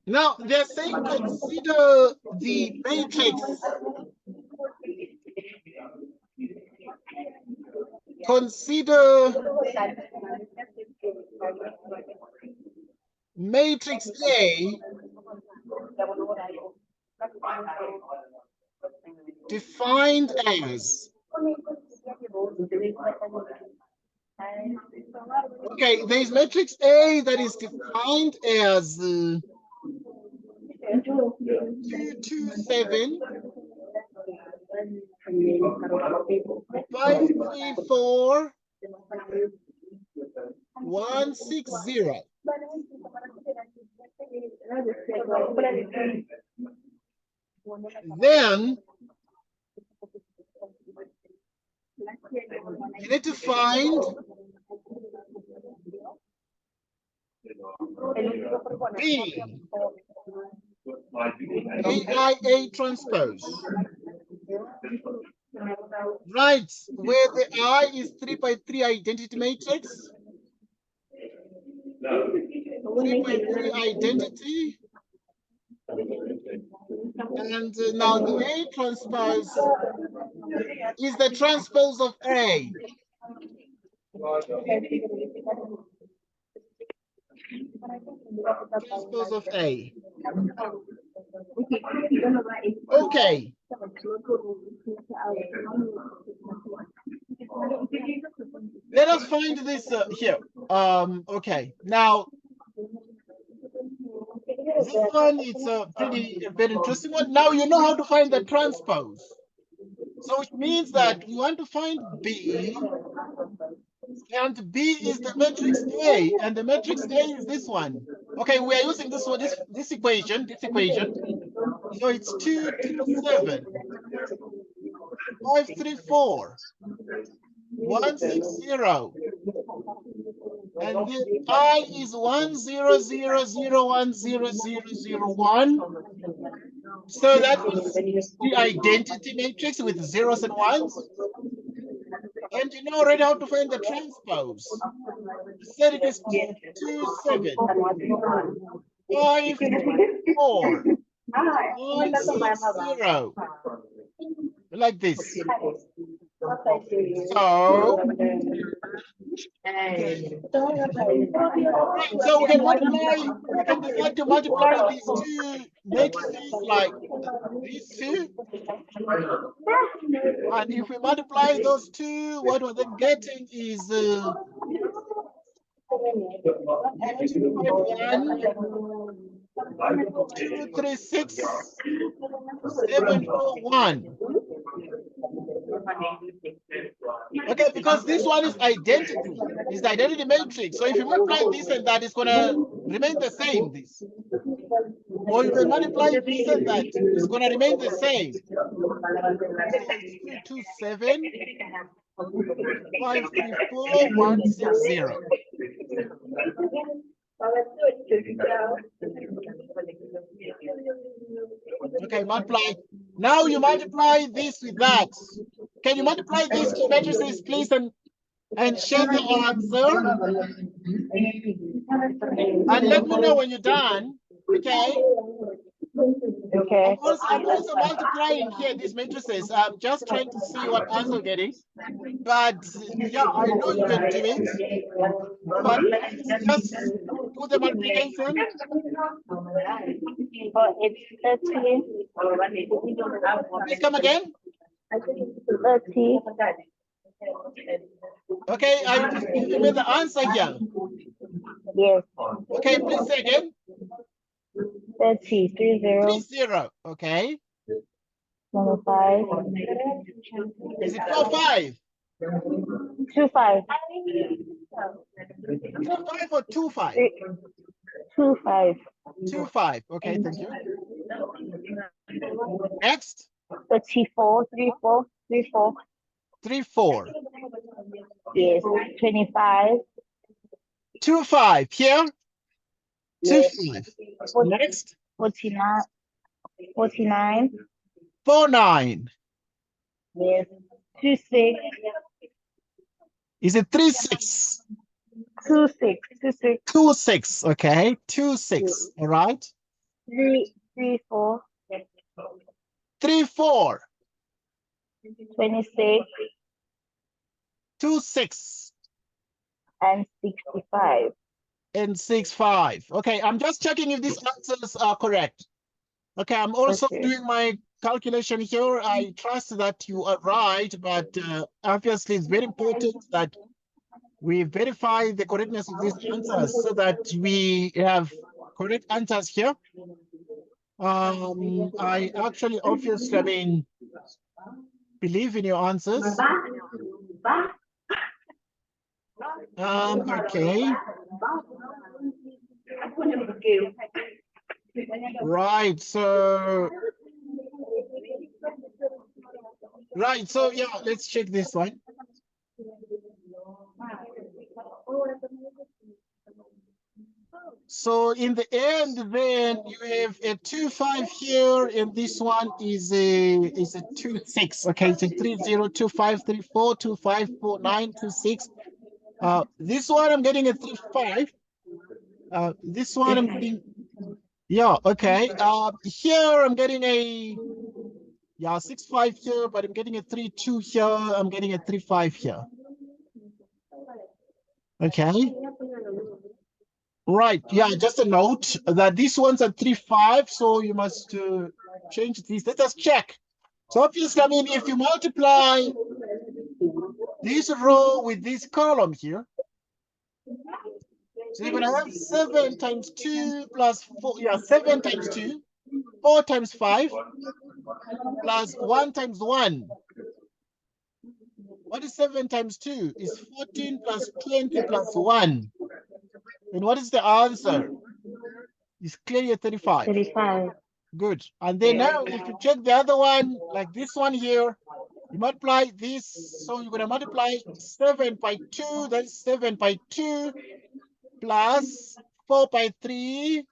now they're saying consider the matrix. Consider matrix A defined as, okay, there's matrix A that is defined as 227, 534, 160. Then you need to find B, AIA transpose. Right, where the I is 3x3 identity matrix. 3x3 identity. And now the A transpose is the transpose of A. Transpose of A. Okay. Let us find this here. Okay. Now, this one is a very interesting one. Now you know how to find the transpose. So it means that we want to find B, and B is the matrix A, and the matrix A is this one. Okay, we are using this one, this equation. So it's 227, 534, 160, and the I is 100010001. So that is the identity matrix with zeros and ones. And you know already how to find the transpose. You said it is 227, 534, 160. Like this. So, so we can decide to multiply these two matrices like these two. And if we multiply those two, what we're then getting is 251, 236, 741. Okay, because this one is identity. is the identity matrix. So if you multiply this and that, it's going to remain the same. This. Or you can multiply this and that, it's going to remain the same. So it's 227 534 160. Okay, multiply. Now you multiply this with that. Can you multiply these two matrices, please, and share the answer? And let me know when you're done. Okay. Okay. I'm also multiplying here these matrices. I'm just trying to see what answer I'm getting. But yeah, I know you can do it. But just do the multiplication. Oh, it's 30. Please come again. 30. Okay, are you just giving me the answer here? Yes. Okay, please say again. 30. 30. 30. Okay. 25. Is it 45? 25. 45 or 25? 25. 25. Okay, thank you. Next. 34. 34. 34. 34. Yes. 25. 25 here. Yes. 25. Next. 49. 49. 49. Yes. 26. Is it 36? 26. 26. 26. Okay. 26. All right. 34. 34. 26. 26. And 65. And 65. Okay, I'm just checking if these answers are correct. Okay, I'm also doing my calculation here. I trust that you are right, but obviously it's very important that we verify the correctness of these answers so that we have correct answers here. I actually obviously, believe in your answers. Okay. Right, so yeah, let's check this one. So in the end, then you have a 25 here, and this one is a 26. Okay, it's a 302534254926. This one I'm getting a 35. This one I'm getting, yeah, okay. Here I'm getting a 65 here, but I'm getting a 32 here. I'm getting a 35 here. Okay. Right. Yeah, just a note that these ones are 35, so you must change these. Let us check. So obviously, if you multiply this row with this column here, so you're going to have 7 times 2 plus 4. Yeah, 7 times 2, 4 times 5, plus 1 times 1. What is 7 times 2? Is 14 plus 20 plus 1. And what is the answer? It's clearly a 35. 35. Good. And then now, if you check the other one, like this one here, you multiply this. So you're going to multiply 7 by 2. That's 7 by 2 plus 4 by 3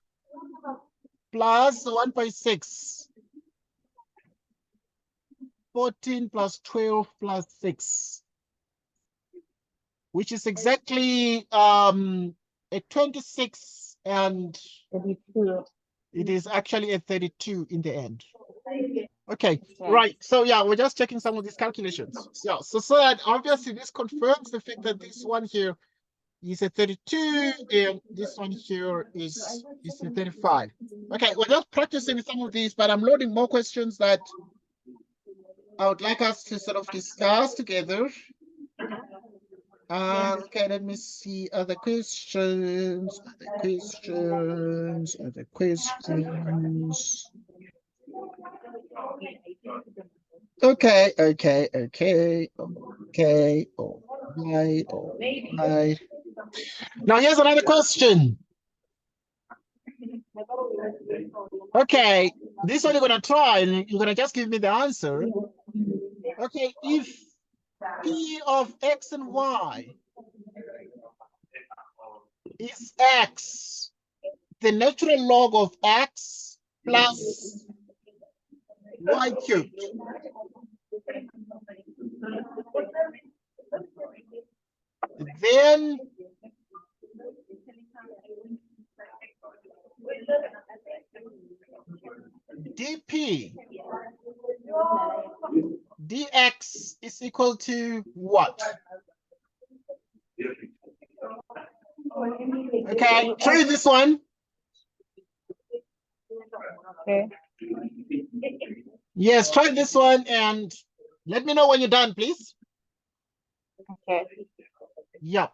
plus 1 by 6. 14 plus 12 plus 6. Which is exactly a 26, and 32. It is actually a 32 in the end. Okay, right. So yeah, we're just checking some of these calculations. So that obviously this confirms the fact that this one here is a 32 and this one here is a 35. Okay, we're just practicing some of these, but I'm loading more questions that I would like us to sort of discuss together. Okay, let me see other questions. Okay. Right, all right. Now here's another question. Okay, this one you're gonna try and you're gonna just give me the answer. Okay, if P of X and Y is X, the natural log of X plus Y cubed. Then dP dx is equal to what? Okay, try this one. Okay. Yes, try this one and let me know when you're done, please. Okay. Yep.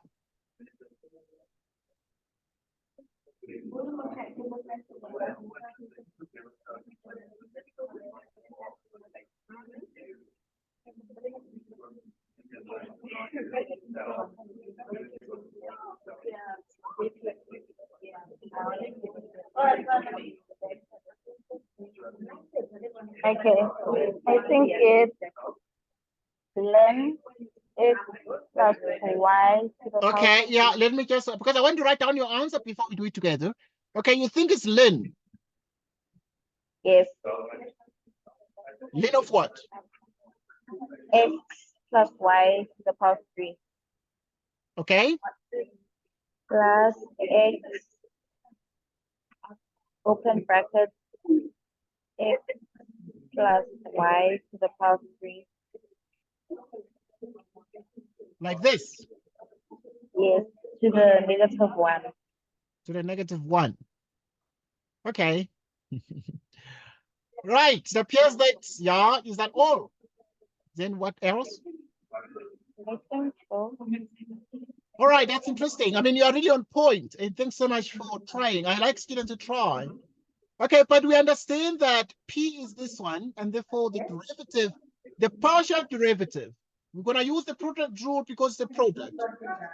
Okay. I think it's ln x plus y to the power. Okay, yeah, let me just, because I want to write down your answer before we do it together. Okay, you think it's ln. Yes. Ln of what? X plus y to the power 3 Okay, plus x open bracket x plus y to the power 3. like this, Yes, to the negative 1. to the negative 1. Okay. Right, it appears that, yeah, is that all? Then what else? I think so. All right, that's interesting. I mean, you are really on point. And thanks so much for trying. I like students to try. Okay, but we understand that P is this one, and therefore the derivative, the partial derivative, we're going to use the product rule because it's a product.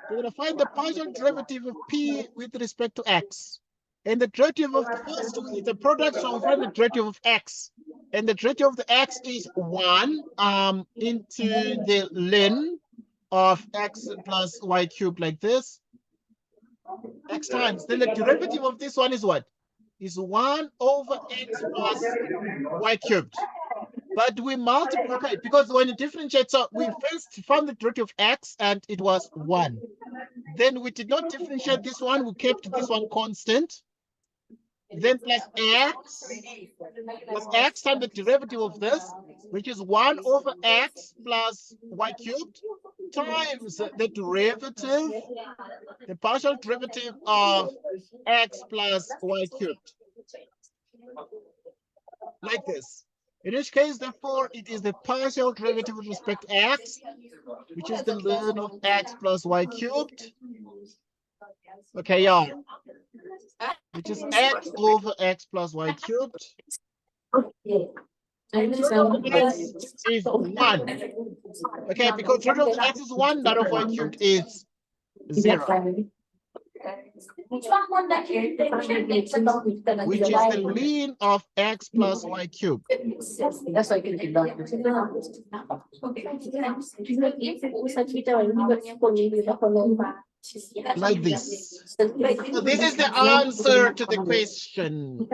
We're going to find the partial derivative of P with respect to X. And the derivative of the first one is the product, so we'll find the derivative of X. And the derivative of the X is 1 into the ln of X plus Y cubed like this. X times. Then the derivative of this one is what? Is 1 over X plus Y cubed. But we multiply it because when you differentiate, so we first found the derivative of X and it was 1. Then we did not differentiate this one, we kept this one constant. Then plus X times the derivative of this, which is 1 over X plus Y cubed times the derivative, the partial derivative of X plus Y cubed. Like this. In which case, therefore, it is the partial derivative with respect to X, which is the ln of X plus Y cubed. Okay, yeah. Which is X over X plus Y cubed. X is 1. Okay, because root of X is 1, that of Y cubed is 0. Which is the ln of X plus Y cubed. Like this. So this is the answer to the question.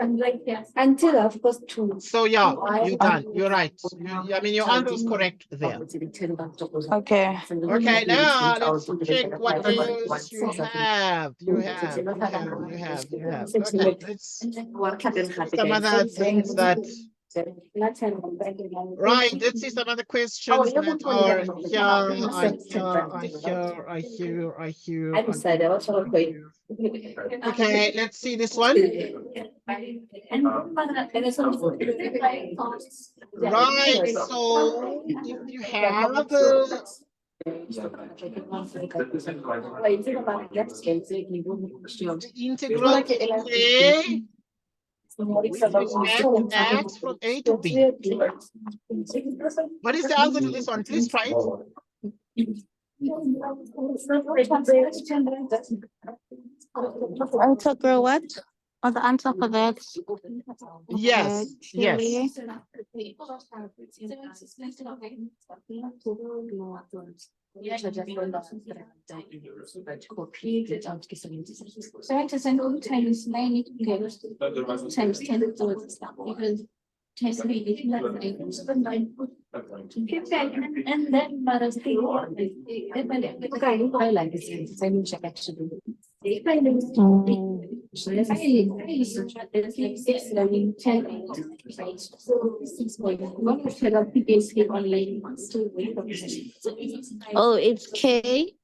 Until of course 2. So yeah, you're done. You're right. I mean, your answer is correct there. Okay. Okay, now let's check what else you have. You have. Okay, let's see some other things that. Right, let's see some other questions that are here. Okay, let's see this one. Right, so if you have integral A with respect to X from A to B. What is the answer to this one? Please try it. Integral what? Or the answer for that? Yes, yes. Times 9 times 10 and then I like this. I will check actually. Oh, it's K.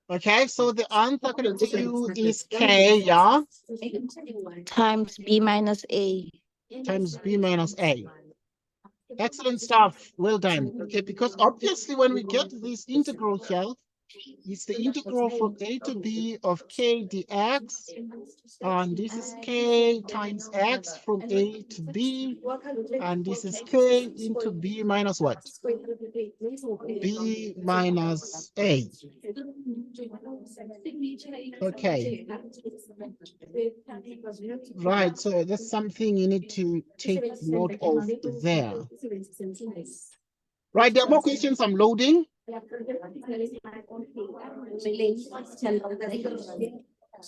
Okay, so the answer according to you is K, yeah? Times B minus A. Times B minus A. Excellent stuff. Well done. Okay, because obviously when we get this integral here, it's the integral from A to B of K dx. And this is K times X from A to B. And this is K into B minus what? B minus A. Okay. Right, so that's something you need to take note of there. Right, there are more questions I'm loading.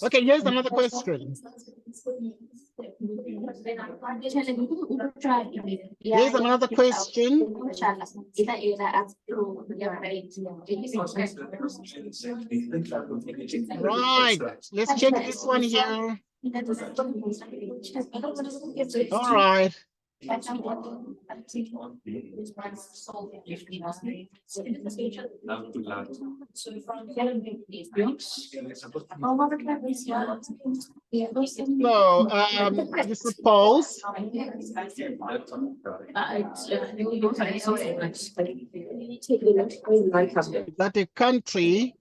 Okay, here's another question. Here's another question. Right, let's check this one here. All right. So, you suppose that a country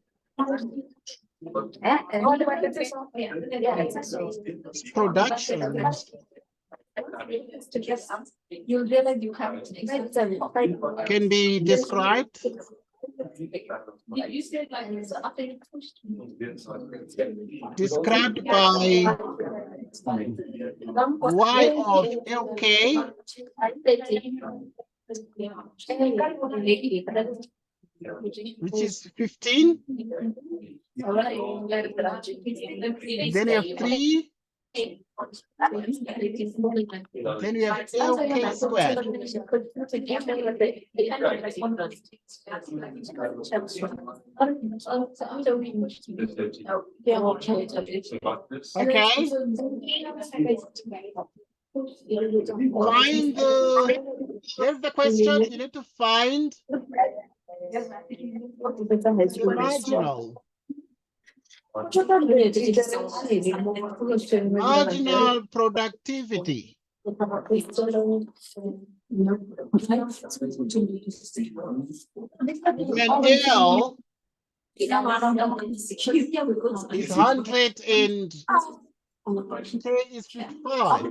production can be described by y of LK which is 15. Then you have 3. Then we have LK squared. Okay. Find here's the question. You need to find the marginal. Marginal productivity. When L is 100 and K is 55.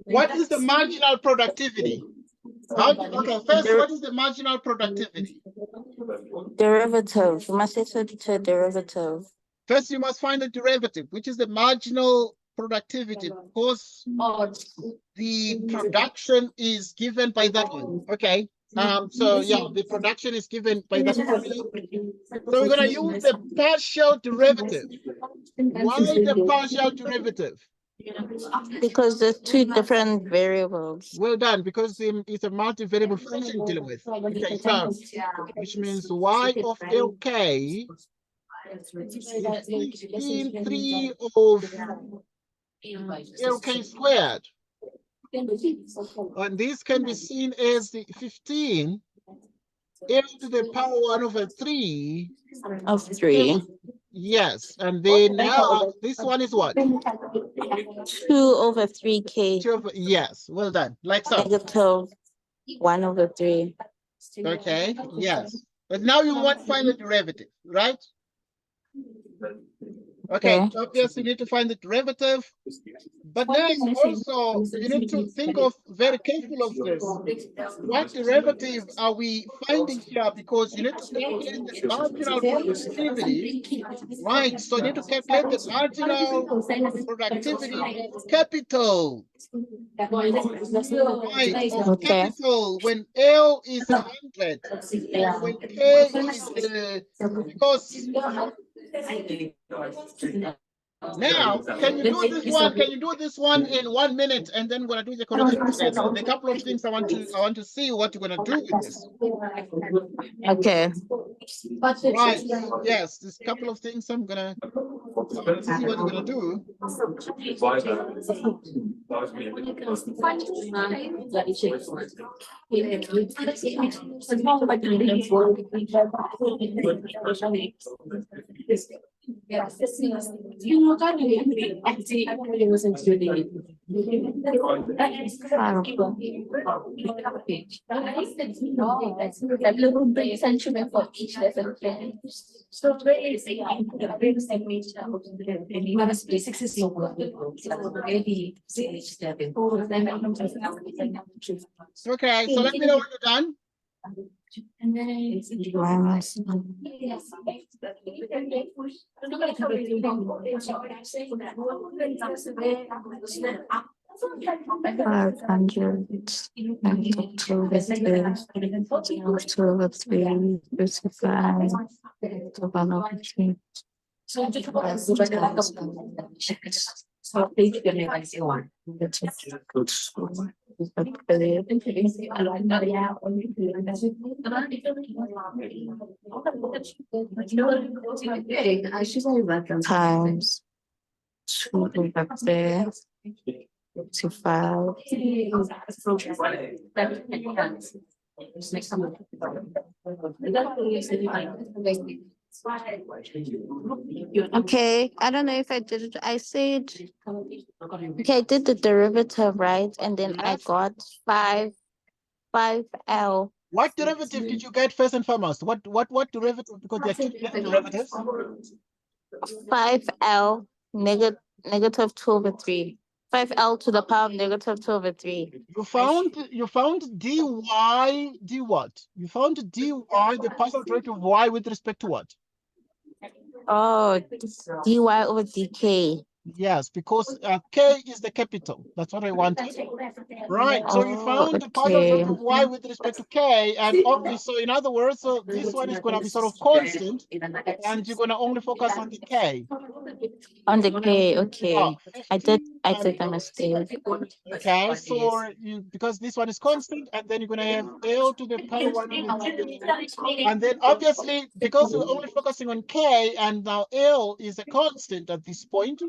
What is the marginal productivity? Okay, first, what is the marginal productivity? Derivative. Must say to derivative. First, you must find the derivative, which is the marginal productivity, because the production is given by that one. Okay. So yeah, the production is given by that one. So we're going to use the partial derivative. Why the partial derivative? Because there's two different variables. Well done, because it's a multivariable function dealing with. Okay, so which means y of LK is 3 of LK squared. And this can be seen as the 15 L to the power 1 over 3 of 3. Yes, and then now this one is what? 2 over 3K. 2 over, yes, well done. Like so. Negative 1 over 3. Okay, yes. But now you want to find the derivative, right? Okay, obviously you need to find the derivative. But now also you need to think of very careful of this. What derivative are we finding here? Because you need to calculate the marginal productivity, right? So you need to calculate the marginal productivity of capital, right? Of Okay. capital when L is 100 and when K is because now, can you do this one? Can you do this one in 1 minute, and then we're gonna do the correction together? There are a couple of things I want to see what you're gonna do with this. Okay. Right? Yes, there's a couple of things I want to see what you're gonna do. Okay, so let me know when you're done. Minus 500 and 2 with 2 with 3 55 1 over 3. Times 2 over there 55. Okay, I don't know if I did it. I said, okay, I did the derivative, right? And then I Yes. got 5L. What derivative did you get first and foremost? What derivative? Because there are two derivatives. 5L negative 2 over 3. 5L to the power of negative 2 over 3. You found dy what? You found dy, the partial derivative of y with respect to what? Oh, dy over dk. Yes, because k is the capital. That's what I wanted. Right. So you found the partial derivative of y with respect to k, and obviously, so in other words, so this one is going to be sort of constant, and you're going to only focus on the k. On the k, okay. Oh, I did a mistake. Okay, so because this one is constant, and then you're going to have L to the power 1 over 3. And then obviously, because we're only focusing on K, and now L is a constant at this point,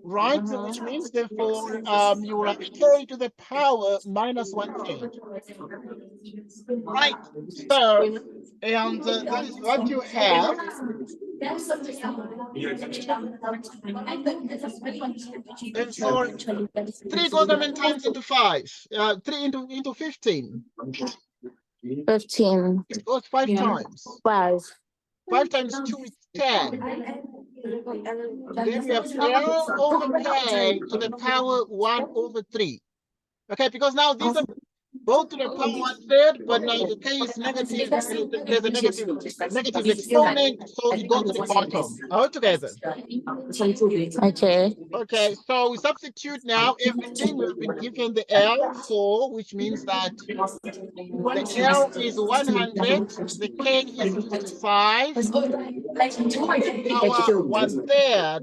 right? So which means, therefore, you will have K to the power minus 1/3. Right. So, and that is what you have. And so 3 goes how many times into 5? 3 into 15. 15. It goes 5 times. 5. 5 times 2 is 10. Then we have L over K to the power 1 over 3. Okay, because now these are both to the power 1/3, but now the K is negative. There's a negative exponent, so it goes to the bottom. All together. Okay. Okay, so we substitute now everything. We've been given the L 4, which means that the L is 100, the K is 55, power 1/3.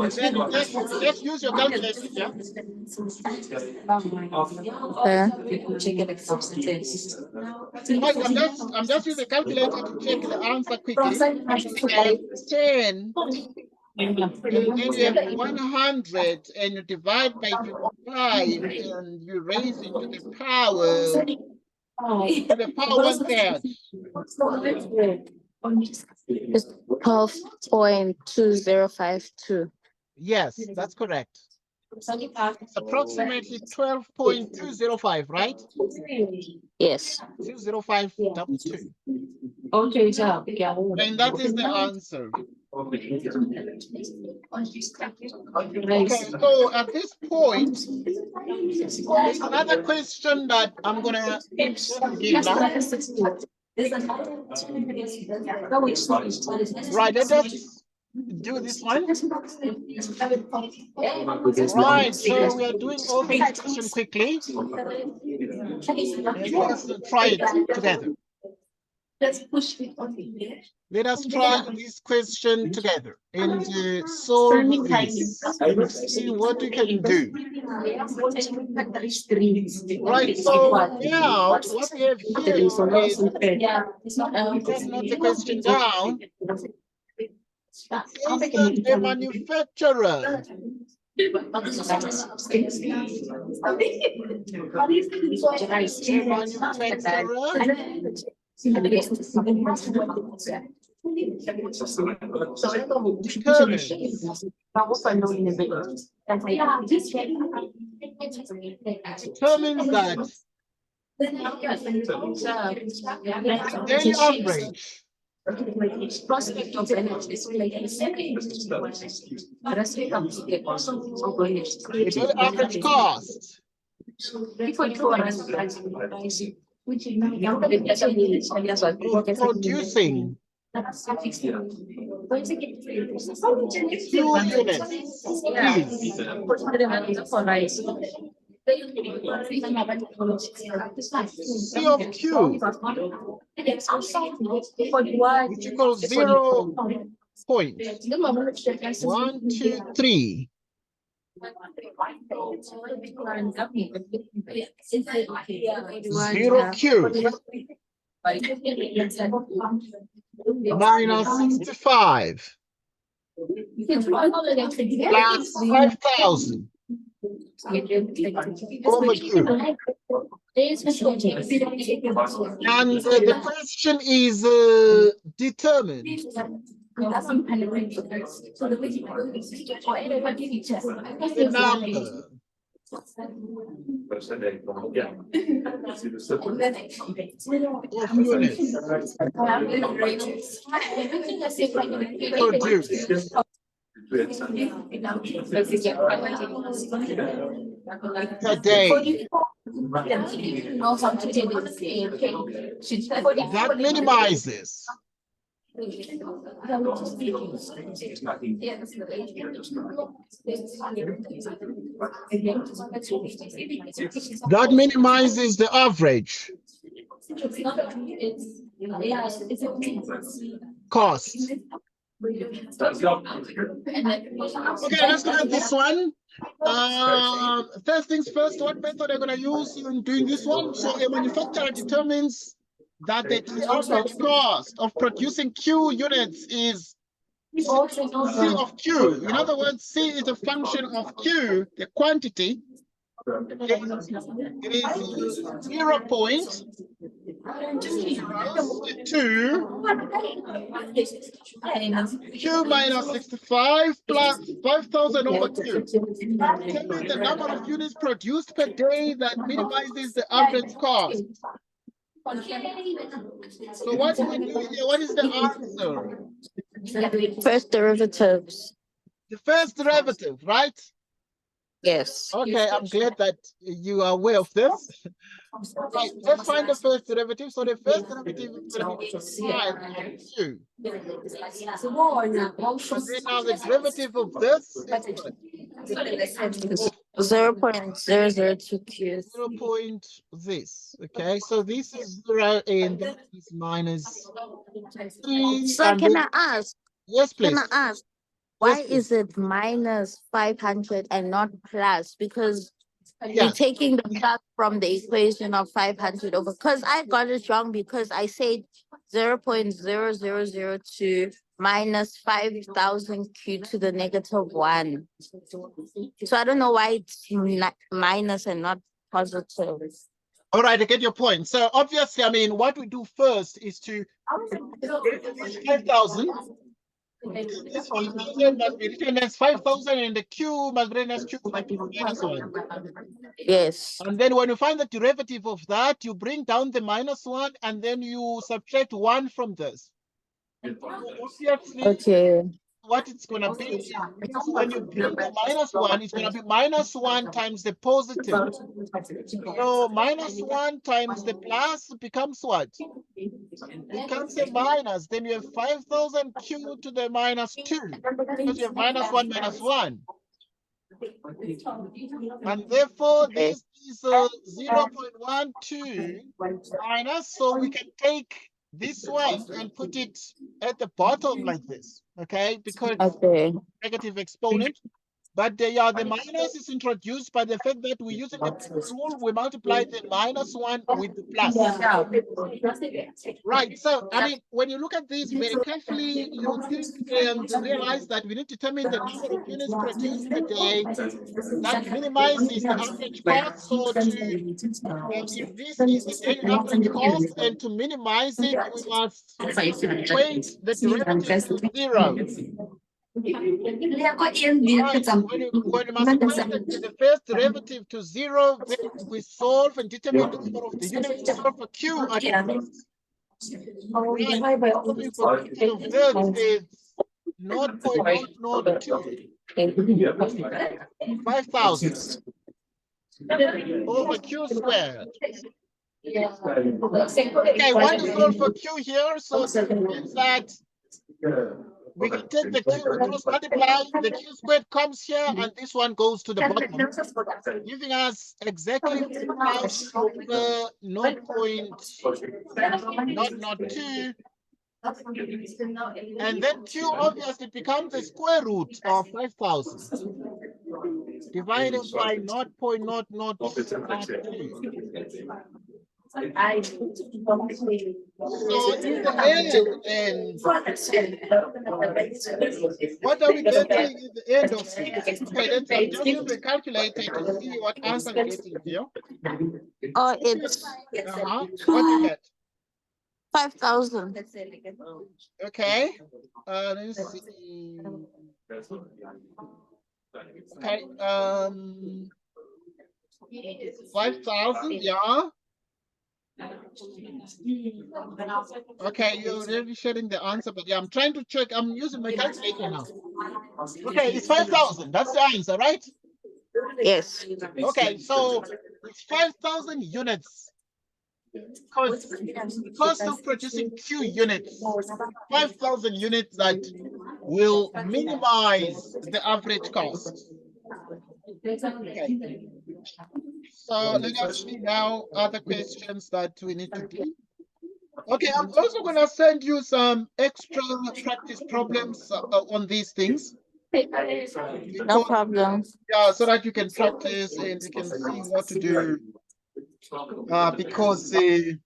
And then just use your calculator, yeah? Right, I'm just using the calculator to check the answer quickly. You have 10, and then you have 100, and you divide by 55, and you raise it to the power 1/3. It's 12.2052. Yes, that's correct. It's approximately 12.205, right? Yes. 20522. And that is the answer. Okay, so at this point, there's another question that I'm gonna give now. Right, let us do this one. Right, so we are doing all this question quickly. And let us try it together. Let us try this question together and solve this. See what we can do. Right, so now what we have here is, take note the question down. It says that a manufacturer determines that the daily average cost of producing Q units is C of Q, which equals 0.123. 0Q minus 65 plus 5,000 over Q. And the question is determined. The number of units produced per day. That minimizes the average cost. Okay, let's look at this one. First things first, what method I'm going to use in doing this one? So a manufacturer determines that the average cost of producing Q units is C of Q. In other words, C is a function of Q, the quantity. It is 0.02 Q minus 65 plus 5,000 over Q. Determine the number of units produced per day that minimizes the average cost. So what do we do here? What is the answer? First derivatives. The first derivative, right? Yes. Okay, I'm glad that you are aware of this. Right, let's find the first derivative. So the first derivative is going to be 5 of Q. And then now the derivative of this is 0.002 Q. 0 point this. Okay, so this is 0 and that is minus 3. So can I ask? Yes, please. Can I ask? Why is it minus 500 and not plus? Because you're taking the plus from the equation of 500 over. Because I got it wrong because I said 0.0002 minus 5,000 Q to the -1. So I don't know why it's minus and not positive. All right, I get your point. So obviously, I mean, what we do first is to 5,000. This 5,000 must be written as 5,000 and the Q must be written as Q minus 1. Yes. And then when you find the derivative of that, you bring down the -1 and then you subtract 1 from this. Obviously, Okay. what it's going to be is when you bring the -1, it's going to be -1 times the positive. So -1 times the plus becomes what? Becomes a minus. Then you have 5,000 q to the -2 because you have -1 -1. And therefore, this is 0.12 minus. So we can take this one and put it at the bottom like this, okay? Because Okay. negative exponent. But the minus is introduced by the fact that we're using the rule. We multiply the -1 with the plus. Right. So, I mean, when you look at this very carefully, you think and realize that we need to determine the number of units produced per day that minimizes the average cost. So if this is the daily average cost, and to minimize it, we must equate the derivative to 0. Right. When you must equate the first derivative to 0, then we solve and determine the number of the units. We solve for Q at first. Right. Solving for Q of this is 0.002. 5,000 over Q squared. Okay, I want to solve for Q here, so that means that we can take the Q, we cross multiply, the Q squared comes here, and this one goes to the bottom, giving us exactly 5,000 over 0.002. And then Q obviously becomes the square root of 5,000 divided by 0.002. So in the end, and what are we getting in the end of this? Okay, I'm just using the calculator to see what answer I'm getting here. Oh, it's What do you get? 5,000. Okay. Let me see. Okay. 5,000. Yeah. Okay, you're already sharing the answer, but yeah, I'm trying to check. I'm using my calculator now. Okay, it's 5,000. That's the answer, right? Yes. Okay, so it's 5,000 units. Because the cost of producing Q units, 5,000 units that will minimize the average cost. Okay. So let us see now other questions that we need to do. Okay, I'm also going to send you some extra practice problems on these things. No problem. Yeah, so that you can practice and you can see what to do. Because yeah,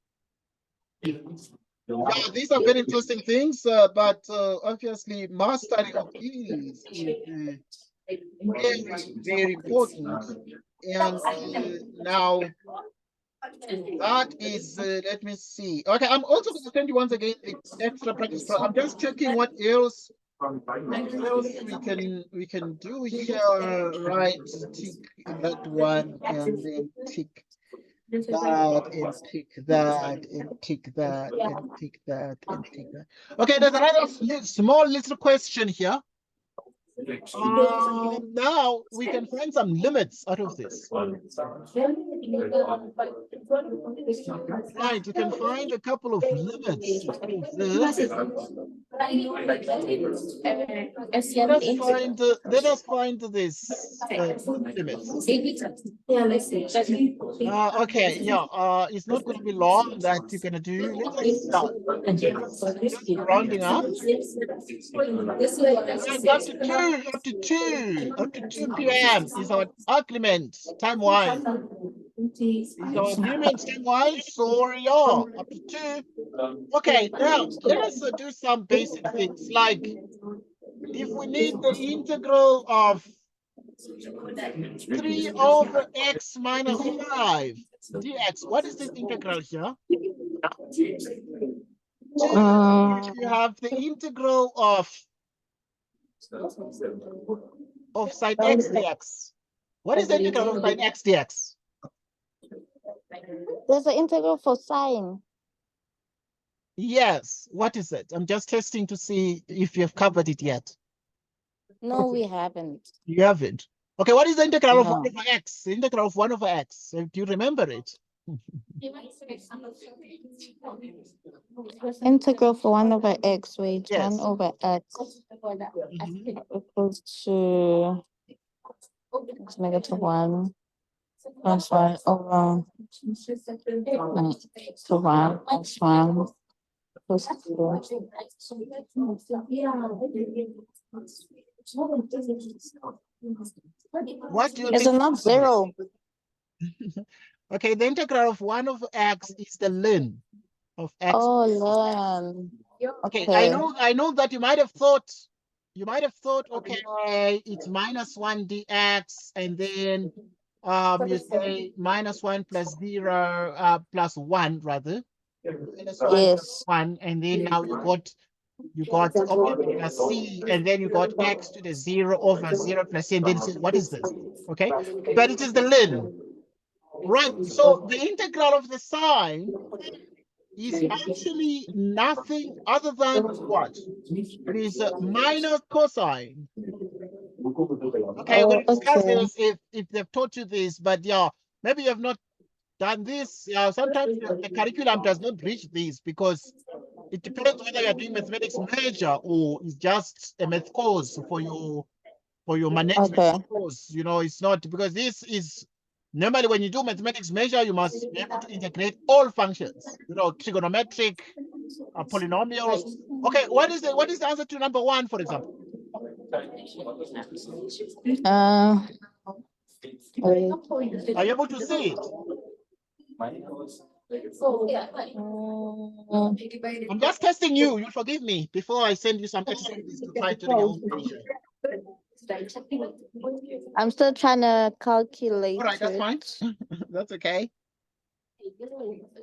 these are very interesting things, but obviously mastering of these is very, very important. And now that is, let me see. Okay, I'm also going to send you once again the extra practice problem. I'm just checking what else we can do here. Right, tick that one and then tick that and tick that and tick that and tick that and tick that. Okay, there's another small little question here. Now we can find some limits out of this. Right, you can find a couple of limits out of this. Let us find this limits. Okay, yeah, it's not going to be long that you're going to do. Let us start. Just rounding up. Right, up to 2 p.m. is our agreement time-wise. Is our agreement time-wise? So yeah, up to 2. Okay, now let us do some basic things like if we need the integral of 3 over x minus 5 dx. What is this integral here? If you have the integral of sine x dx. What is the integral of sine x dx? There's an integral for sine. Yes. What is it? I'm just testing to see if you have covered it yet. No, we haven't. You haven't. Okay, what is the integral of 1 No. over x? The integral of 1 over x. Do you remember it? Integral for 1 over x, wait, Yes. 1 over x equals to x negative 1 plus 1 over to 1 plus 1 plus 2. What do you Is think? it not 0? Okay, the integral of 1 over x is the ln of x. Oh, learn. Okay, I know that you might have thought, okay, it's minus 1 dx, and then you say minus 1 plus 0, plus 1 rather. Minus 1 Yes. 1, and then now you got omega plus c, and then you got x to the 0 over 0 plus c, and then you say, what is this? Okay, but it is the ln, right? So the integral of the sine is actually nothing other than what? It is minus cosine. Okay, we'll discuss this if they've taught you this, but yeah, maybe you have not done this. Sometimes the curriculum does not reach this because it depends whether you're doing mathematics major or it's just a math course for your management course. You know, it's not, because this is normally when you do mathematics major, you must be able to integrate all functions. You know, trigonometric, polynomials. Okay, what is the answer to number 1, for example? Are you able to see it? I'm just testing you. You'll forgive me before I send you some exercises to try during your own leisure. I'm still trying to calculate. All right, that's fine. That's okay.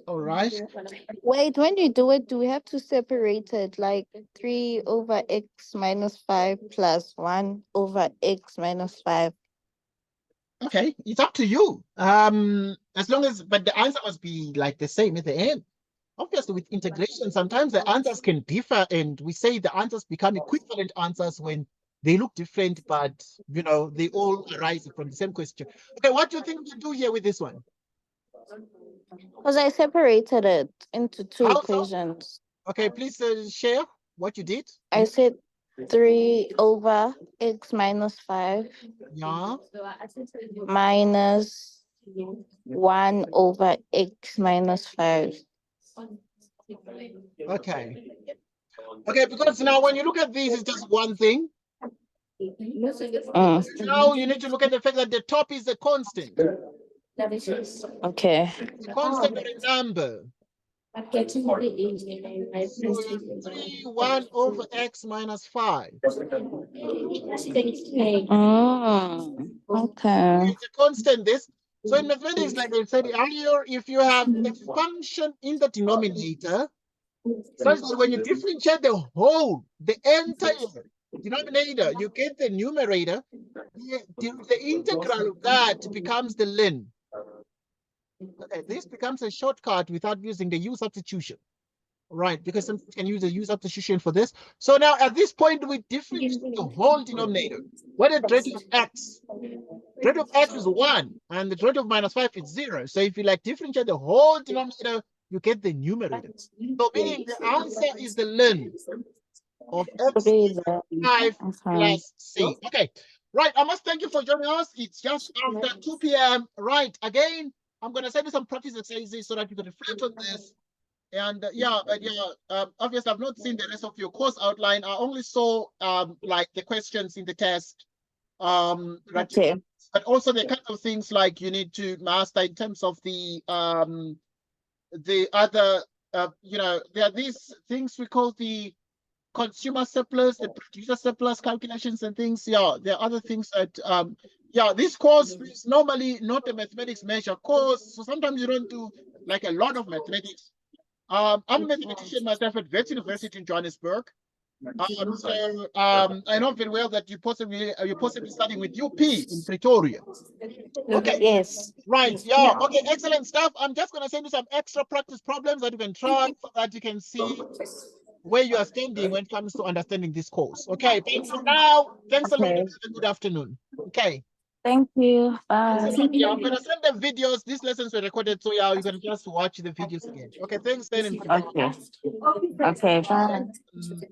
All right. Wait, when you do it, do we have to separate it like 3 over x minus 5 plus 1 over x minus 5? Okay, it's up to you. As long as, but the answer must be like the same at the end. Obviously, with integration, sometimes the answers can differ, and we say the answers become equivalent answers when they look different, but you know, they all arise from the same question. Okay, what do you think we do here with this one? Because I separated it into 2 How so? equations. Okay, please share what you did. I said 3 over x minus 5 Yeah. minus 1 over x minus 5. Okay. Okay, because now when you look at this, it's just one thing. Now you need to look at the fact that the top is a constant. Okay. A constant or a number. So you have 3, 1 over x minus 5. Okay. It's a constant, this. So in mathematics, like I said earlier, if you have a function in the denominator, such that when you differentiate the entire denominator, you get the numerator, the integral of that becomes the ln. Okay, this becomes a shortcut without using the u substitution, right? Because some can use the u substitution for this. So now at this point, we differentiate the whole denominator. What is the of x? The of x is 1, and the of minus 5 is 0. So if you like differentiate the whole denominator, you get the numerator. So meaning the answer is the ln of x 5 plus c. Okay, right. I must thank you for joining us. It's just after 2 p.m. Right. Again, I'm going to send you some practice exercises so that you can reflect on this. And obviously, I've not seen the rest of your course outline. I only saw like the questions in the test. Okay. But also the kind of things like you need to master in terms of the other, there are these things we call the consumer surplus, the producer surplus calculations and things. Yeah, there are other things that, this course is normally not a mathematics major course. So sometimes you don't do like a lot of mathematics. I'm a mathematician myself at Wits University in Johannesburg. I know very well that you're possibly studying with UP in Pretoria. Okay. Yes. Right. Yeah. Okay. Excellent stuff. I'm just going to send you some extra practice problems that you can try so that you can see where you are standing when it comes to understanding this course. Okay. But for now, thanks a lot. Okay. Have a good afternoon. Okay. Thank you. Bye. Yeah, I'm going to send the videos. These lessons were recorded, so yeah, you can just watch the videos again. Okay. Thanks, then. And Okay. Okay. Bye. mm.